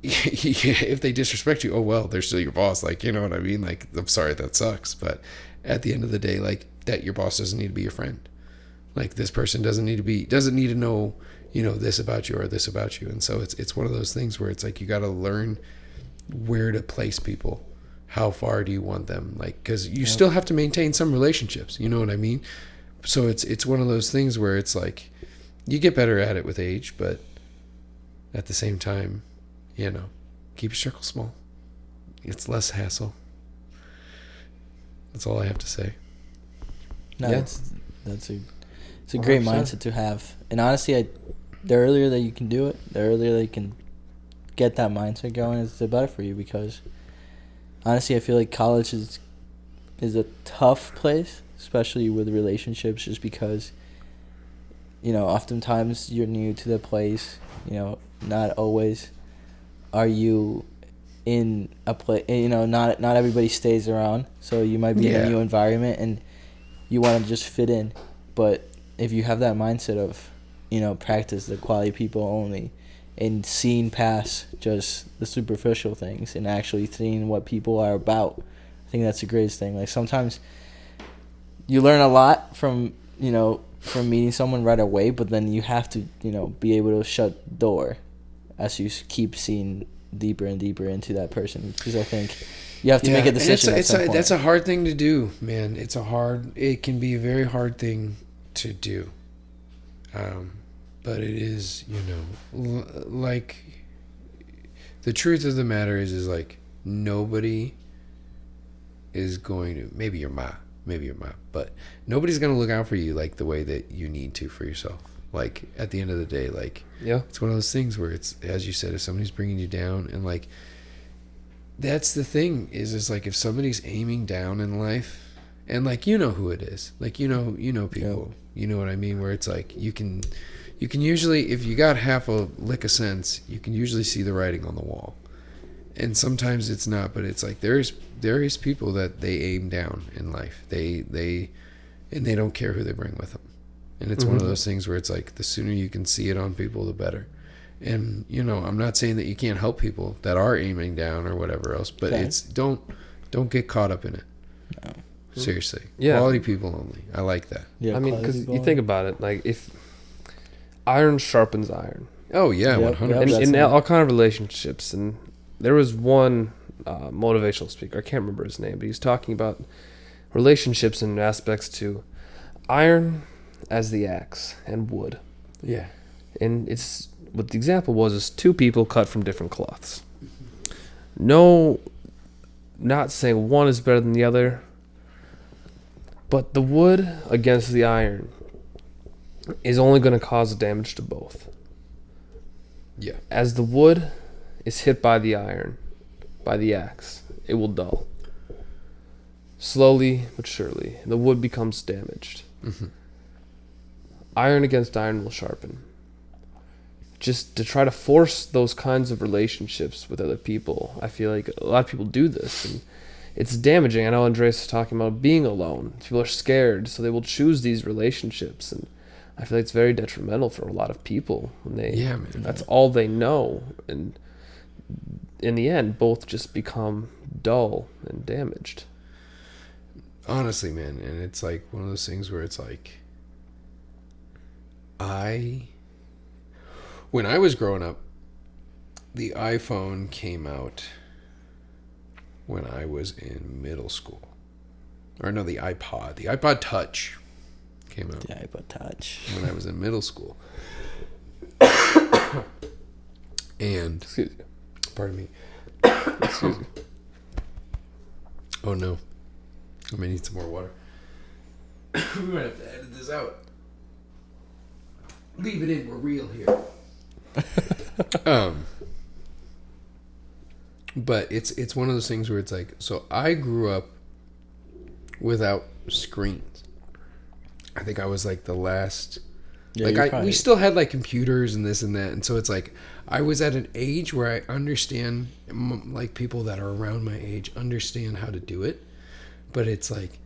Speaker 1: if they disrespect you, oh well, they're still your boss. Like, you know what I mean? Like, I'm sorry, that sucks, but at the end of the day, like, that your boss doesn't need to be your friend. Like, this person doesn't need to know this about you or this about you. And so it's one of those things where it's like, you got to learn where to place people. How far do you want them? Like, because you still have to maintain some relationships. You know what I mean? So it's one of those things where it's like, you get better at it with age, but at the same time, keep your circle small. It's less hassle. That's all I have to say.
Speaker 2: No, it's a great mindset to have. And honestly, the earlier that you can do it, the earlier that you can get that mindset going, is the better for you. Because honestly, I feel like college is a tough place, especially with relationships, just because oftentimes you're new to the place. Not always are you in a place, not everybody stays around, so you might be in a new environment and you want to just fit in. But if you have that mindset of, practice the quality people only, and seeing past just the superficial things and actually seeing what people are about, I think that's the greatest thing. Like, sometimes you learn a lot from meeting someone right away, but then you have to, be able to shut the door as you keep seeing deeper and deeper into that person, because I think you have to make a decision.
Speaker 1: That's a hard thing to do, man. It can be a very hard thing to do. But it is, like, the truth of the matter is like, nobody is going to, maybe your ma, but nobody's going to look out for you like the way that you need to for yourself. Like, at the end of the day, like,
Speaker 3: yeah,
Speaker 1: it's one of those things where it's, as you said, if somebody's bringing you down, and like, that's the thing is like, if somebody's aiming down in life, and like, who it is, like, people, you know what I mean, where it's like, you can usually, if you got half a lick of sense, you can usually see the writing on the wall. And sometimes it's not, but it's like, there is people that they aim down in life. They don't care who they bring with them. And it's one of those things where it's like, the sooner you can see it on people, the better. And, I'm not saying that you can't help people that are aiming down or whatever else, but it's, don't get caught up in it. No. Seriously.
Speaker 3: Yeah.
Speaker 1: Quality people only. I like that.
Speaker 3: Yeah, I mean, because you think about it, like, if iron sharpens iron.
Speaker 1: Oh, yeah, 100%.
Speaker 3: In all kind of relationships. And there was one motivational speaker, I can't remember his name, but he's talking about relationships and aspects to iron as the axe and wood.
Speaker 1: Yeah.
Speaker 3: And it's, what the example was, is two people cut from different cloths. No, not saying one is better than the other, but the wood against the iron is only going to cause damage to both.
Speaker 1: Yeah.
Speaker 3: As the wood is hit by the iron, by the axe, it will dull. Slowly but surely, the wood becomes damaged.
Speaker 1: Mm-hmm.
Speaker 3: Iron against iron will sharpen. Just to try to force those kinds of relationships with other people, I feel like a lot of people do this, and it's damaging. I know Andres was talking about being alone. People are scared, so they will choose these relationships, and I feel like it's very detrimental for a lot of people when that's all they know, and in the end, both just become dull and damaged.
Speaker 1: Honestly, man, and it's like one of those things where it's like, when I was growing up, the iPhone came out when I was in middle school. Or no, the iPod Touch came out.
Speaker 2: The iPod Touch.
Speaker 1: When I was in middle school. And,
Speaker 3: excuse me.
Speaker 1: Pardon me.
Speaker 3: Excuse me.
Speaker 1: Oh no. I may need some more water. We might have to edit this out. Leave it in, we're real here. But it's one of those things where it's like, so I grew up without screens. I think I was like the last. Yeah, we still had like computers and this and that, and so it's like I was at an age where I understand, like, people that are around my age understand how to do it, but it's like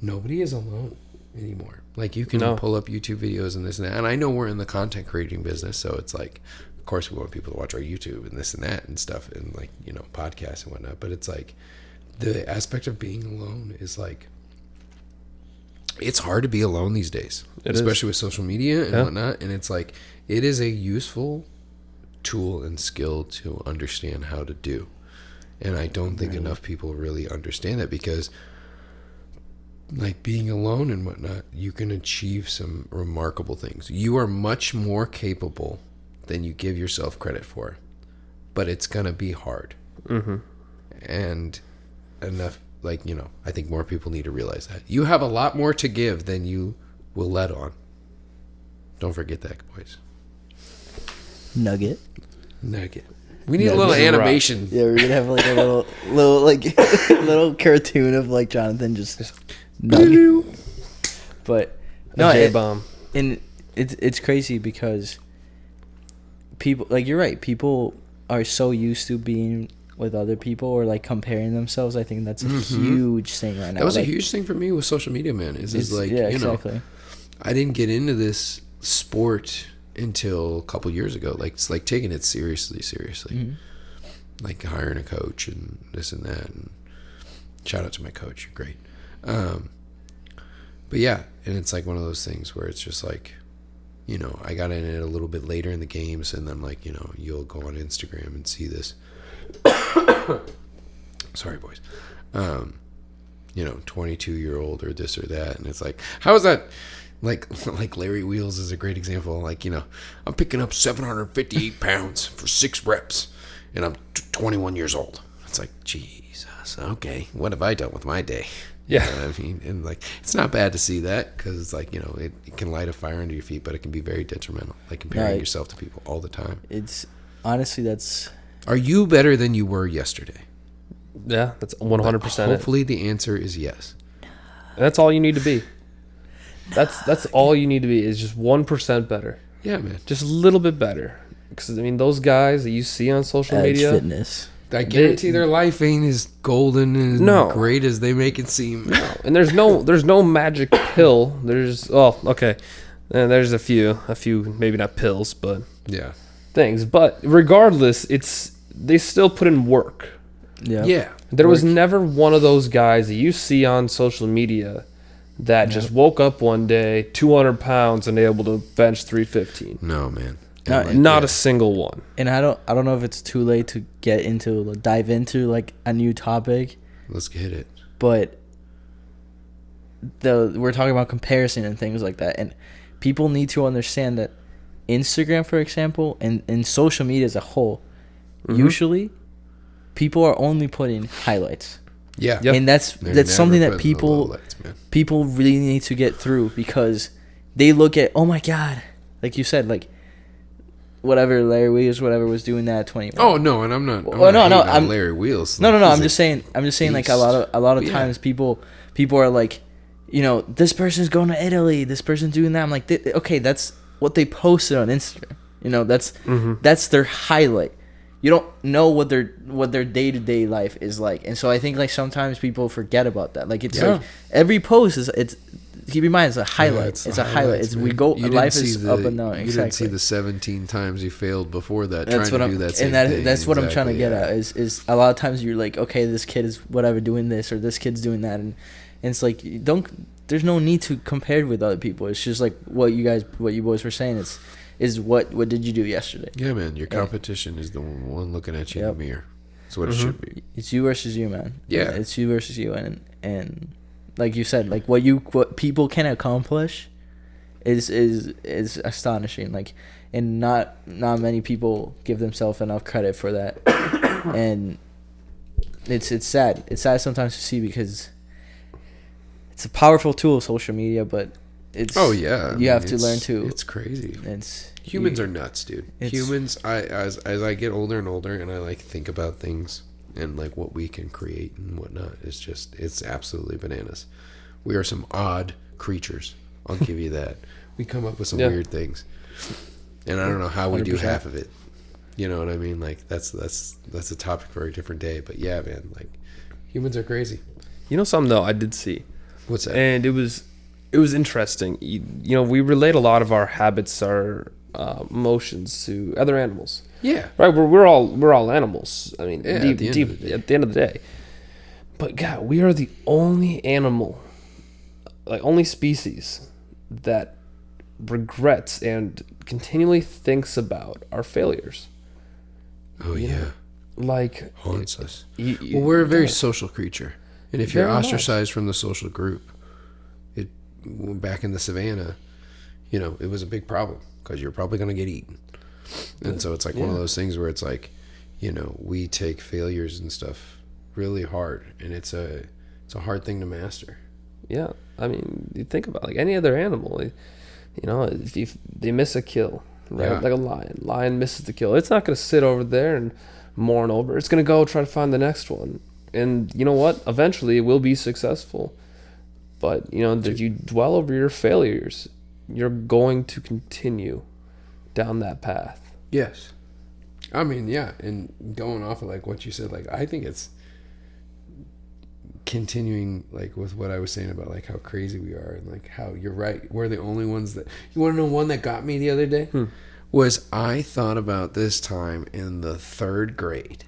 Speaker 1: nobody is alone anymore. Like, you can pull up YouTube videos and this and that, and I know we're in the content creating business, so it's like, of course we want people to watch our YouTube and this and that and stuff, and like, podcasts and whatnot, but it's like the aspect of being alone is like, it's hard to be alone these days, especially with social media and whatnot. And it's like, it is a useful tool and skill to understand how to do. And I don't think enough people really understand that, because like, being alone and whatnot, you can achieve some remarkable things. You are much more capable than you give yourself credit for, but it's going to be hard.
Speaker 3: Mm-hmm.
Speaker 1: And enough, like, I think more people need to realize that. You have a lot more to give than you will let on. Don't forget that, boys.
Speaker 2: Nugget.
Speaker 1: We need a little animation.
Speaker 2: Yeah, we're going to have like a little like little cartoon of like Jonathan just nugget. But no,
Speaker 3: J-bomb.
Speaker 2: And it's crazy because people, like, you're right, people are so used to being with other people or like comparing themselves. I think that's a huge thing right now.
Speaker 1: That was a huge thing for me with social media, man. Is like,
Speaker 2: exactly.
Speaker 1: I didn't get into this sport until a couple years ago. Like, it's like taking it seriously. Mm-hmm. Like hiring a coach and this and that. And shout out to my coach. You're great. But yeah, and it's like one of those things where it's just like, you know, I got in it a little bit later in the games, and then like, you know, you'll go on Instagram and see this. Sorry, boys. You know, 22-year-old or this or that, and it's like, how is that? Like Larry Wheels is a great example. Like, you know, I'm picking up 758 pounds for 6 reps, and I'm 21 years old. It's like, Jesus, okay, what have I done with my day?
Speaker 3: Yeah.
Speaker 1: You know what I mean? And like, it's not bad to see that, because it's like, you know, it can light a fire under your feet, but it can be very detrimental. Like comparing yourself to people all the time.
Speaker 2: It's honestly, that's.
Speaker 1: Are you better than you were yesterday?
Speaker 3: Yeah, that's 100%.
Speaker 1: Hopefully the answer is yes.
Speaker 3: And that's all you need to be. That's all you need to be, is just 1% better.
Speaker 1: Yeah, man.
Speaker 3: Just a little bit better. Because I mean, those guys that you see on social media,
Speaker 2: fitness.
Speaker 1: I guarantee their life ain't as golden and great as they make it seem.
Speaker 3: No. And there's no magic pill. There's there's a few maybe not pills, but
Speaker 1: yeah,
Speaker 3: things. But regardless, they still put in work.
Speaker 1: Yeah.
Speaker 3: There was never one of those guys that you see on social media that just woke up one day 200 pounds and able to bench 315.
Speaker 1: No, man.
Speaker 3: Not a single one.
Speaker 2: And I don't know if it's too late to dive into like a new topic.
Speaker 1: Let's get it.
Speaker 2: But we're talking about comparison and things like that, and people need to understand that Instagram, for example, and social media as a whole, usually people are only putting highlights.
Speaker 1: Yeah.
Speaker 2: Yep. And that's something that people really need to get through, because they look at, oh my God, like you said, like whatever Larry Wheels, whatever was doing that at 21.
Speaker 1: Oh no, and I'm Larry Wheels.
Speaker 2: No. I'm just saying like a lot of times people are like, you know, this person's going to Italy, this person's doing that. I'm like, okay, that's what they posted on Instagram. You know, that's their highlight. You don't know what their day-to-day life is like. And so I think like sometimes people forget about that. Like it's like every post it's keep in mind it's a highlight.
Speaker 1: Yeah,
Speaker 2: it's a highlight. It's we go life is up and down.
Speaker 1: You didn't see the 17 times you failed before that
Speaker 2: that's
Speaker 1: trying to do that same thing.
Speaker 2: That's what I'm trying to get at is a lot of times you're like, okay, this kid is whatever doing this, or this kid's doing that, and it's like there's no need to compare with other people. It's just like what you boys were saying. Is what did you do yesterday?
Speaker 1: Yeah, man. Your competition is the one looking at you in the mirror. That's what it should be.
Speaker 2: It's you versus you, man.
Speaker 1: Yeah.
Speaker 2: It's you versus you, and like you said, like what people can accomplish is astonishing. Like, and not many people give themselves enough credit for that. And it's sad. It's sad sometimes to see, because it's a powerful tool, social media, but you have to learn to.
Speaker 1: It's crazy. Humans are nuts, dude. Humans. As I get older and older, and I like think about things and like what we can create and whatnot, it's absolutely bananas. We are some odd creatures. I'll give you that. We come up with some weird things, and I don't know how we 100%. Do half of it. You know what I mean? Like that's a topic for a different day. But yeah, man, like humans are crazy.
Speaker 3: You know something though I did see.
Speaker 1: What's that? And
Speaker 3: it was interesting. You know, we relate a lot of our habits, our emotions to other animals.
Speaker 1: Yeah.
Speaker 3: Right. We're all animals. I mean, at the end of the day. But God, we are the only animal, like only species that regrets and continually thinks about our failures.
Speaker 1: Oh yeah.
Speaker 3: Like
Speaker 1: haunts us. Well, we're a very social creature, and if you're ostracized from the social group, back in the savannah, you know, it was a big problem because you're probably going to get eaten. And so it's like one of those things where it's like, you know, we take failures and stuff really hard, and it's a hard thing to master.
Speaker 3: Yeah. I mean, you think about like any other animal, you know, if they miss a kill, right? Yeah. Like a lion misses the kill. It's not going to sit over there and mourn over. It's going to go try to find the next one. And you know what? Eventually it will be successful. But, you know, if you dwell over your failures, you're going to continue down that path.
Speaker 1: Yes. I mean, yeah. And going off of like what you said, like I think it's continuing like with what I was saying about like how crazy we are and like how you're right. We're the only ones that. You want to know one that got me the other day? Was I thought about this time in the 3rd grade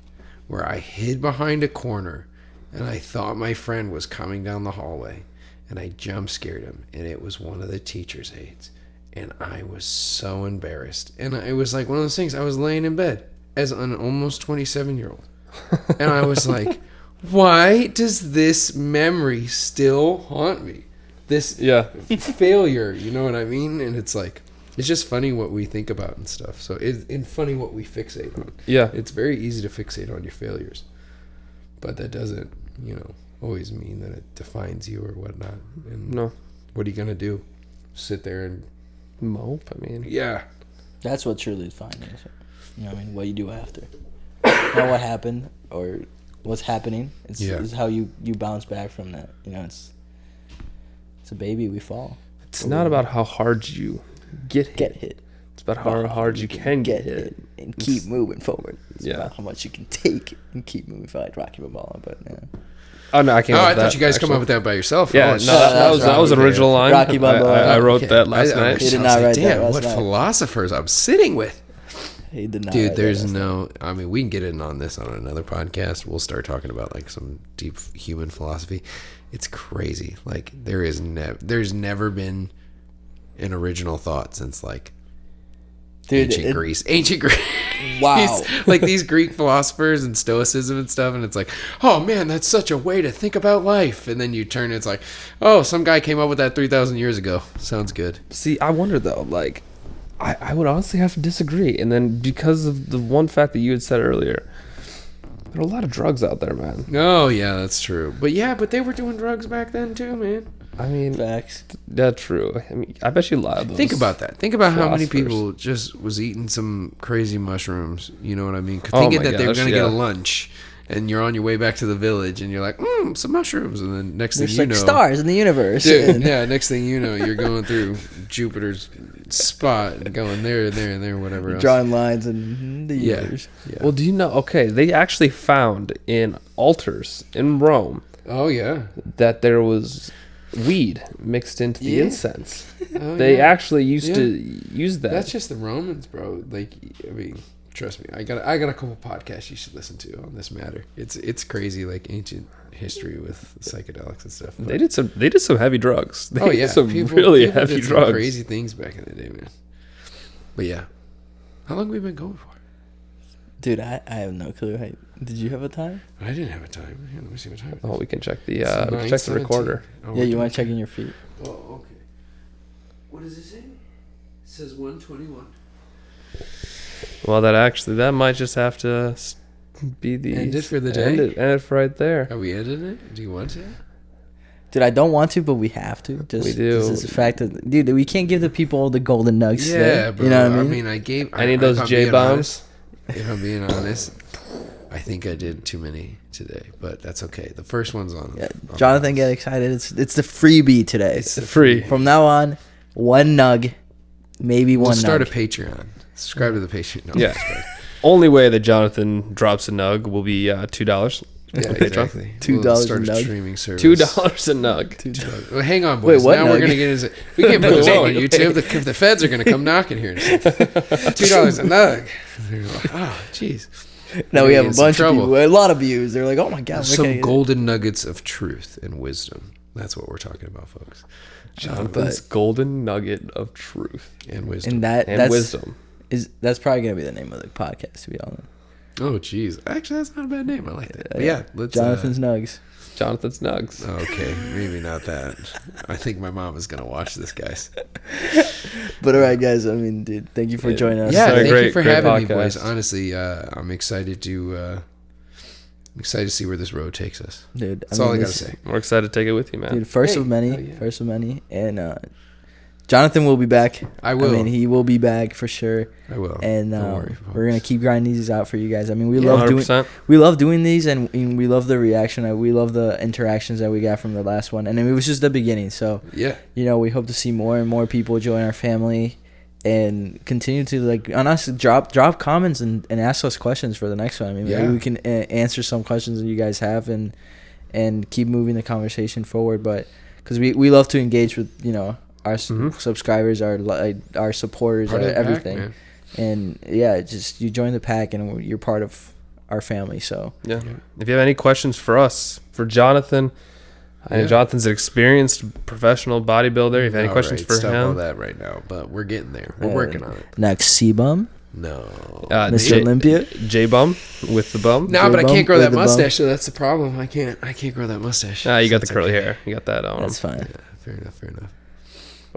Speaker 1: where I hid behind a corner and I thought my friend was coming down the hallway and I jump scared him and it was one of the teacher's aides and I was so embarrassed and it was like one of those things. I was laying in bed as an almost 27-year-old and I was like, why does this memory still haunt me? This failure, you know what I mean? And it's like, it's just funny what we think about and stuff. So it's funny what we fixate on.
Speaker 4: Yeah.
Speaker 1: It's very easy to fixate on your failures. But that doesn't, always mean that it defines you or whatnot. And
Speaker 4: No.
Speaker 1: what are you going to do? Sit there and
Speaker 4: mope? I mean.
Speaker 1: Yeah.
Speaker 2: That's what truly defines us. You know what I mean? What you do after. Not what happened or what's happening. It's how you bounce back from that. It's a baby, we fall.
Speaker 4: It's not about how hard you get hit. It's about how hard you can get hit.
Speaker 2: And keep moving forward. It's
Speaker 4: Yeah.
Speaker 2: about how much you can take and keep moving forward, like Rocky Balboa, but yeah.
Speaker 4: Oh no, I can't.
Speaker 1: I thought you guys come up with that by yourself.
Speaker 4: Yeah, that was an original line.
Speaker 2: Rocky Balboa.
Speaker 4: I wrote that last night.
Speaker 2: He did not write that
Speaker 1: Damn,
Speaker 2: last
Speaker 1: what
Speaker 2: night.
Speaker 1: philosophers I'm sitting with.
Speaker 2: He did not.
Speaker 1: Dude,
Speaker 2: write
Speaker 1: there's
Speaker 2: that last night.
Speaker 1: I mean, we can get in on this on another podcast. We'll start talking about like some deep human philosophy. It's crazy. Like there's never been an original thought since like ancient Greece.
Speaker 2: Wow.
Speaker 1: Like these Greek philosophers and Stoicism and stuff, and it's like, oh man, that's such a way to think about life. And then you turn, it's like, oh, some guy came up with that 3,000 years ago. Sounds good.
Speaker 4: See, I wonder though, like, I would honestly have to disagree. And then because of the one fact that you had said earlier, there are a lot of drugs out there, man.
Speaker 1: Oh yeah, that's true. But they were doing drugs back then too, man.
Speaker 4: I mean,
Speaker 2: Facts.
Speaker 4: that's true. I mean, I bet you a lot of those.
Speaker 1: Think about that. Think about how many
Speaker 4: philosophers.
Speaker 1: people just was eating some crazy mushrooms. You know what I mean? Thinking that they were going to get a lunch, and you're on your way back to the village, and you're like, some mushrooms, and then next
Speaker 2: There's
Speaker 1: thing you
Speaker 2: like
Speaker 1: know,
Speaker 2: stars in the universe.
Speaker 1: dude, next thing you know, you're going through Jupiter's spot and going there, whatever else.
Speaker 2: Drawing lines in the
Speaker 1: Yeah.
Speaker 2: universe.
Speaker 1: Yeah.
Speaker 4: Well, do you know? Okay, they actually found in altars in Rome
Speaker 1: Oh yeah.
Speaker 4: that there was weed mixed into the
Speaker 1: Yeah.
Speaker 4: incense.
Speaker 1: Oh,
Speaker 4: They
Speaker 1: yeah.
Speaker 4: actually used to use that.
Speaker 1: That's just the Romans, bro. Like, I mean, trust me, I got a couple podcasts you should listen to on this matter. It's crazy, like ancient history with psychedelics and stuff.
Speaker 4: They did some heavy drugs. They
Speaker 1: Oh
Speaker 4: did
Speaker 1: yeah,
Speaker 4: some
Speaker 1: people
Speaker 4: really heavy
Speaker 1: did some
Speaker 4: drugs.
Speaker 1: crazy things back in the day, man. But yeah, how long have we been going for?
Speaker 2: Dude, I have no clue. Hey, did you have a time?
Speaker 1: I didn't have a time. Here, let me see what time.
Speaker 4: Oh, we can check the
Speaker 1: It's
Speaker 4: check the
Speaker 1: 9:17.
Speaker 4: recorder.
Speaker 1: Oh,
Speaker 2: Yeah,
Speaker 1: we're
Speaker 2: you
Speaker 1: doing-
Speaker 2: want to check in your feet?
Speaker 1: Oh, okay. What does it say? It says 1:21.
Speaker 4: Well, that might just have to be the
Speaker 1: End it for the day?
Speaker 4: End it right there.
Speaker 1: Are we ending it? Do you want to?
Speaker 2: Dude, I don't want to, but we have to. Just,
Speaker 4: We do.
Speaker 2: This is the fact that, dude, we can't give the people all the golden nuggets.
Speaker 1: Yeah,
Speaker 2: today.
Speaker 1: bro.
Speaker 2: You know what I mean?
Speaker 4: I need those J bombs.
Speaker 1: If I'm being honest, I think I did too many today, but that's okay. The first one's on.
Speaker 2: Yeah, Jonathan, get excited. It's the freebie today.
Speaker 1: It's the
Speaker 4: Free.
Speaker 2: From now on, one nug, maybe
Speaker 1: We'll
Speaker 2: one
Speaker 1: start a
Speaker 2: nug.
Speaker 1: Patreon. Subscribe to the Patreon. No,
Speaker 4: Yeah.
Speaker 1: I'm just kidding.
Speaker 4: Only way that Jonathan drops a nug will be $2.
Speaker 1: Yeah,
Speaker 4: Patreon.
Speaker 1: exactly.
Speaker 2: $2
Speaker 1: We'll start
Speaker 2: a
Speaker 1: a
Speaker 2: nug.
Speaker 1: streaming service.
Speaker 4: $2 a nug.
Speaker 1: Well, hang on, boys.
Speaker 2: Wait, what
Speaker 1: Now we're
Speaker 2: nug?
Speaker 1: gonna get into. We can't put this
Speaker 4: Wait,
Speaker 1: on YouTube. The feds are gonna come knocking here. $2 a nug. They're like, oh, jeez.
Speaker 2: Now
Speaker 1: We're
Speaker 2: we
Speaker 1: gonna
Speaker 2: have
Speaker 1: get
Speaker 2: a
Speaker 1: in some
Speaker 2: bunch of
Speaker 1: trouble.
Speaker 2: people, a lot of views. They're like, oh my God.
Speaker 1: Some golden nuggets of truth and wisdom. That's what we're talking about, folks.
Speaker 4: Jonathan's golden nugget of truth
Speaker 1: And wisdom.
Speaker 2: And
Speaker 4: and wisdom.
Speaker 2: that's probably going to be the name of the podcast, to be honest.
Speaker 1: Oh, jeez. Actually, that's not a bad name. I like that. But yeah, let's.
Speaker 2: Jonathan's Nugs.
Speaker 4: Jonathan's nugs.
Speaker 1: Okay, maybe not that. I think my mom is gonna watch this, guys.
Speaker 2: But all right, guys. I mean, dude, thank you for joining us.
Speaker 1: Yeah,
Speaker 4: Sorry,
Speaker 1: thank you
Speaker 4: great-
Speaker 1: for
Speaker 4: great
Speaker 1: having me,
Speaker 4: podcast.
Speaker 1: boys. Honestly, I'm excited to see where this road takes us.
Speaker 2: Dude.
Speaker 1: That's all I gotta
Speaker 2: this-
Speaker 1: say.
Speaker 4: We're excited to take it with you, man.
Speaker 2: Dude, first
Speaker 1: Hey,
Speaker 2: of many,
Speaker 1: oh, yeah.
Speaker 2: first of many, and Jonathan will be back.
Speaker 1: I will.
Speaker 2: I mean, he will be back for sure.
Speaker 1: I will.
Speaker 2: And
Speaker 1: Don't worry,
Speaker 2: we're gonna
Speaker 1: folks.
Speaker 2: keep grinding these out for you guys. I mean, we
Speaker 1: Yeah,
Speaker 2: love doing
Speaker 4: 100%.
Speaker 2: these, and we love the reaction. We love the interactions that we got from the last one, and it was just the beginning. So
Speaker 1: Yeah.
Speaker 2: we hope to see more and more people join our family, and continue to drop comments and ask us questions for the next one. I mean, maybe
Speaker 1: Yeah.
Speaker 2: we can answer some questions that you guys have, and and keep moving the conversation forward. But because we love to engage with our subscribers, our supporters, everything.
Speaker 1: Pack,
Speaker 2: and yeah, just you join the pack and you're part of our family. So
Speaker 4: yeah. If you have any questions for us, for Jonathon, Jonathan's an experienced professional bodybuilder. If you have any questions for
Speaker 1: stop
Speaker 4: him,
Speaker 1: all that right now, but we're getting there. We're working on it.
Speaker 2: Next, C-Bum.
Speaker 1: No,
Speaker 2: Mr. Olympia,
Speaker 4: J-Bum with the bum.
Speaker 1: No, but I
Speaker 2: J-Bum
Speaker 1: can't grow
Speaker 2: with
Speaker 1: that
Speaker 2: the bum.
Speaker 1: mustache. So that's the problem. I can't grow that mustache.
Speaker 4: You got the
Speaker 1: That's
Speaker 4: curly
Speaker 1: okay.
Speaker 4: hair. You got that on.
Speaker 2: that's fine.
Speaker 1: Yeah, fair enough.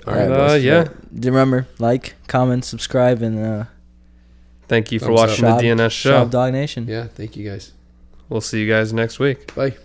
Speaker 2: All right, boys. Remember, like, comment, subscribe, and
Speaker 4: thank you for
Speaker 1: Thumbs up.
Speaker 4: watching the DNS show.
Speaker 2: Shop Dog Nation.
Speaker 1: Yeah, thank you guys.
Speaker 4: We'll see you guys next week.
Speaker 1: Bye.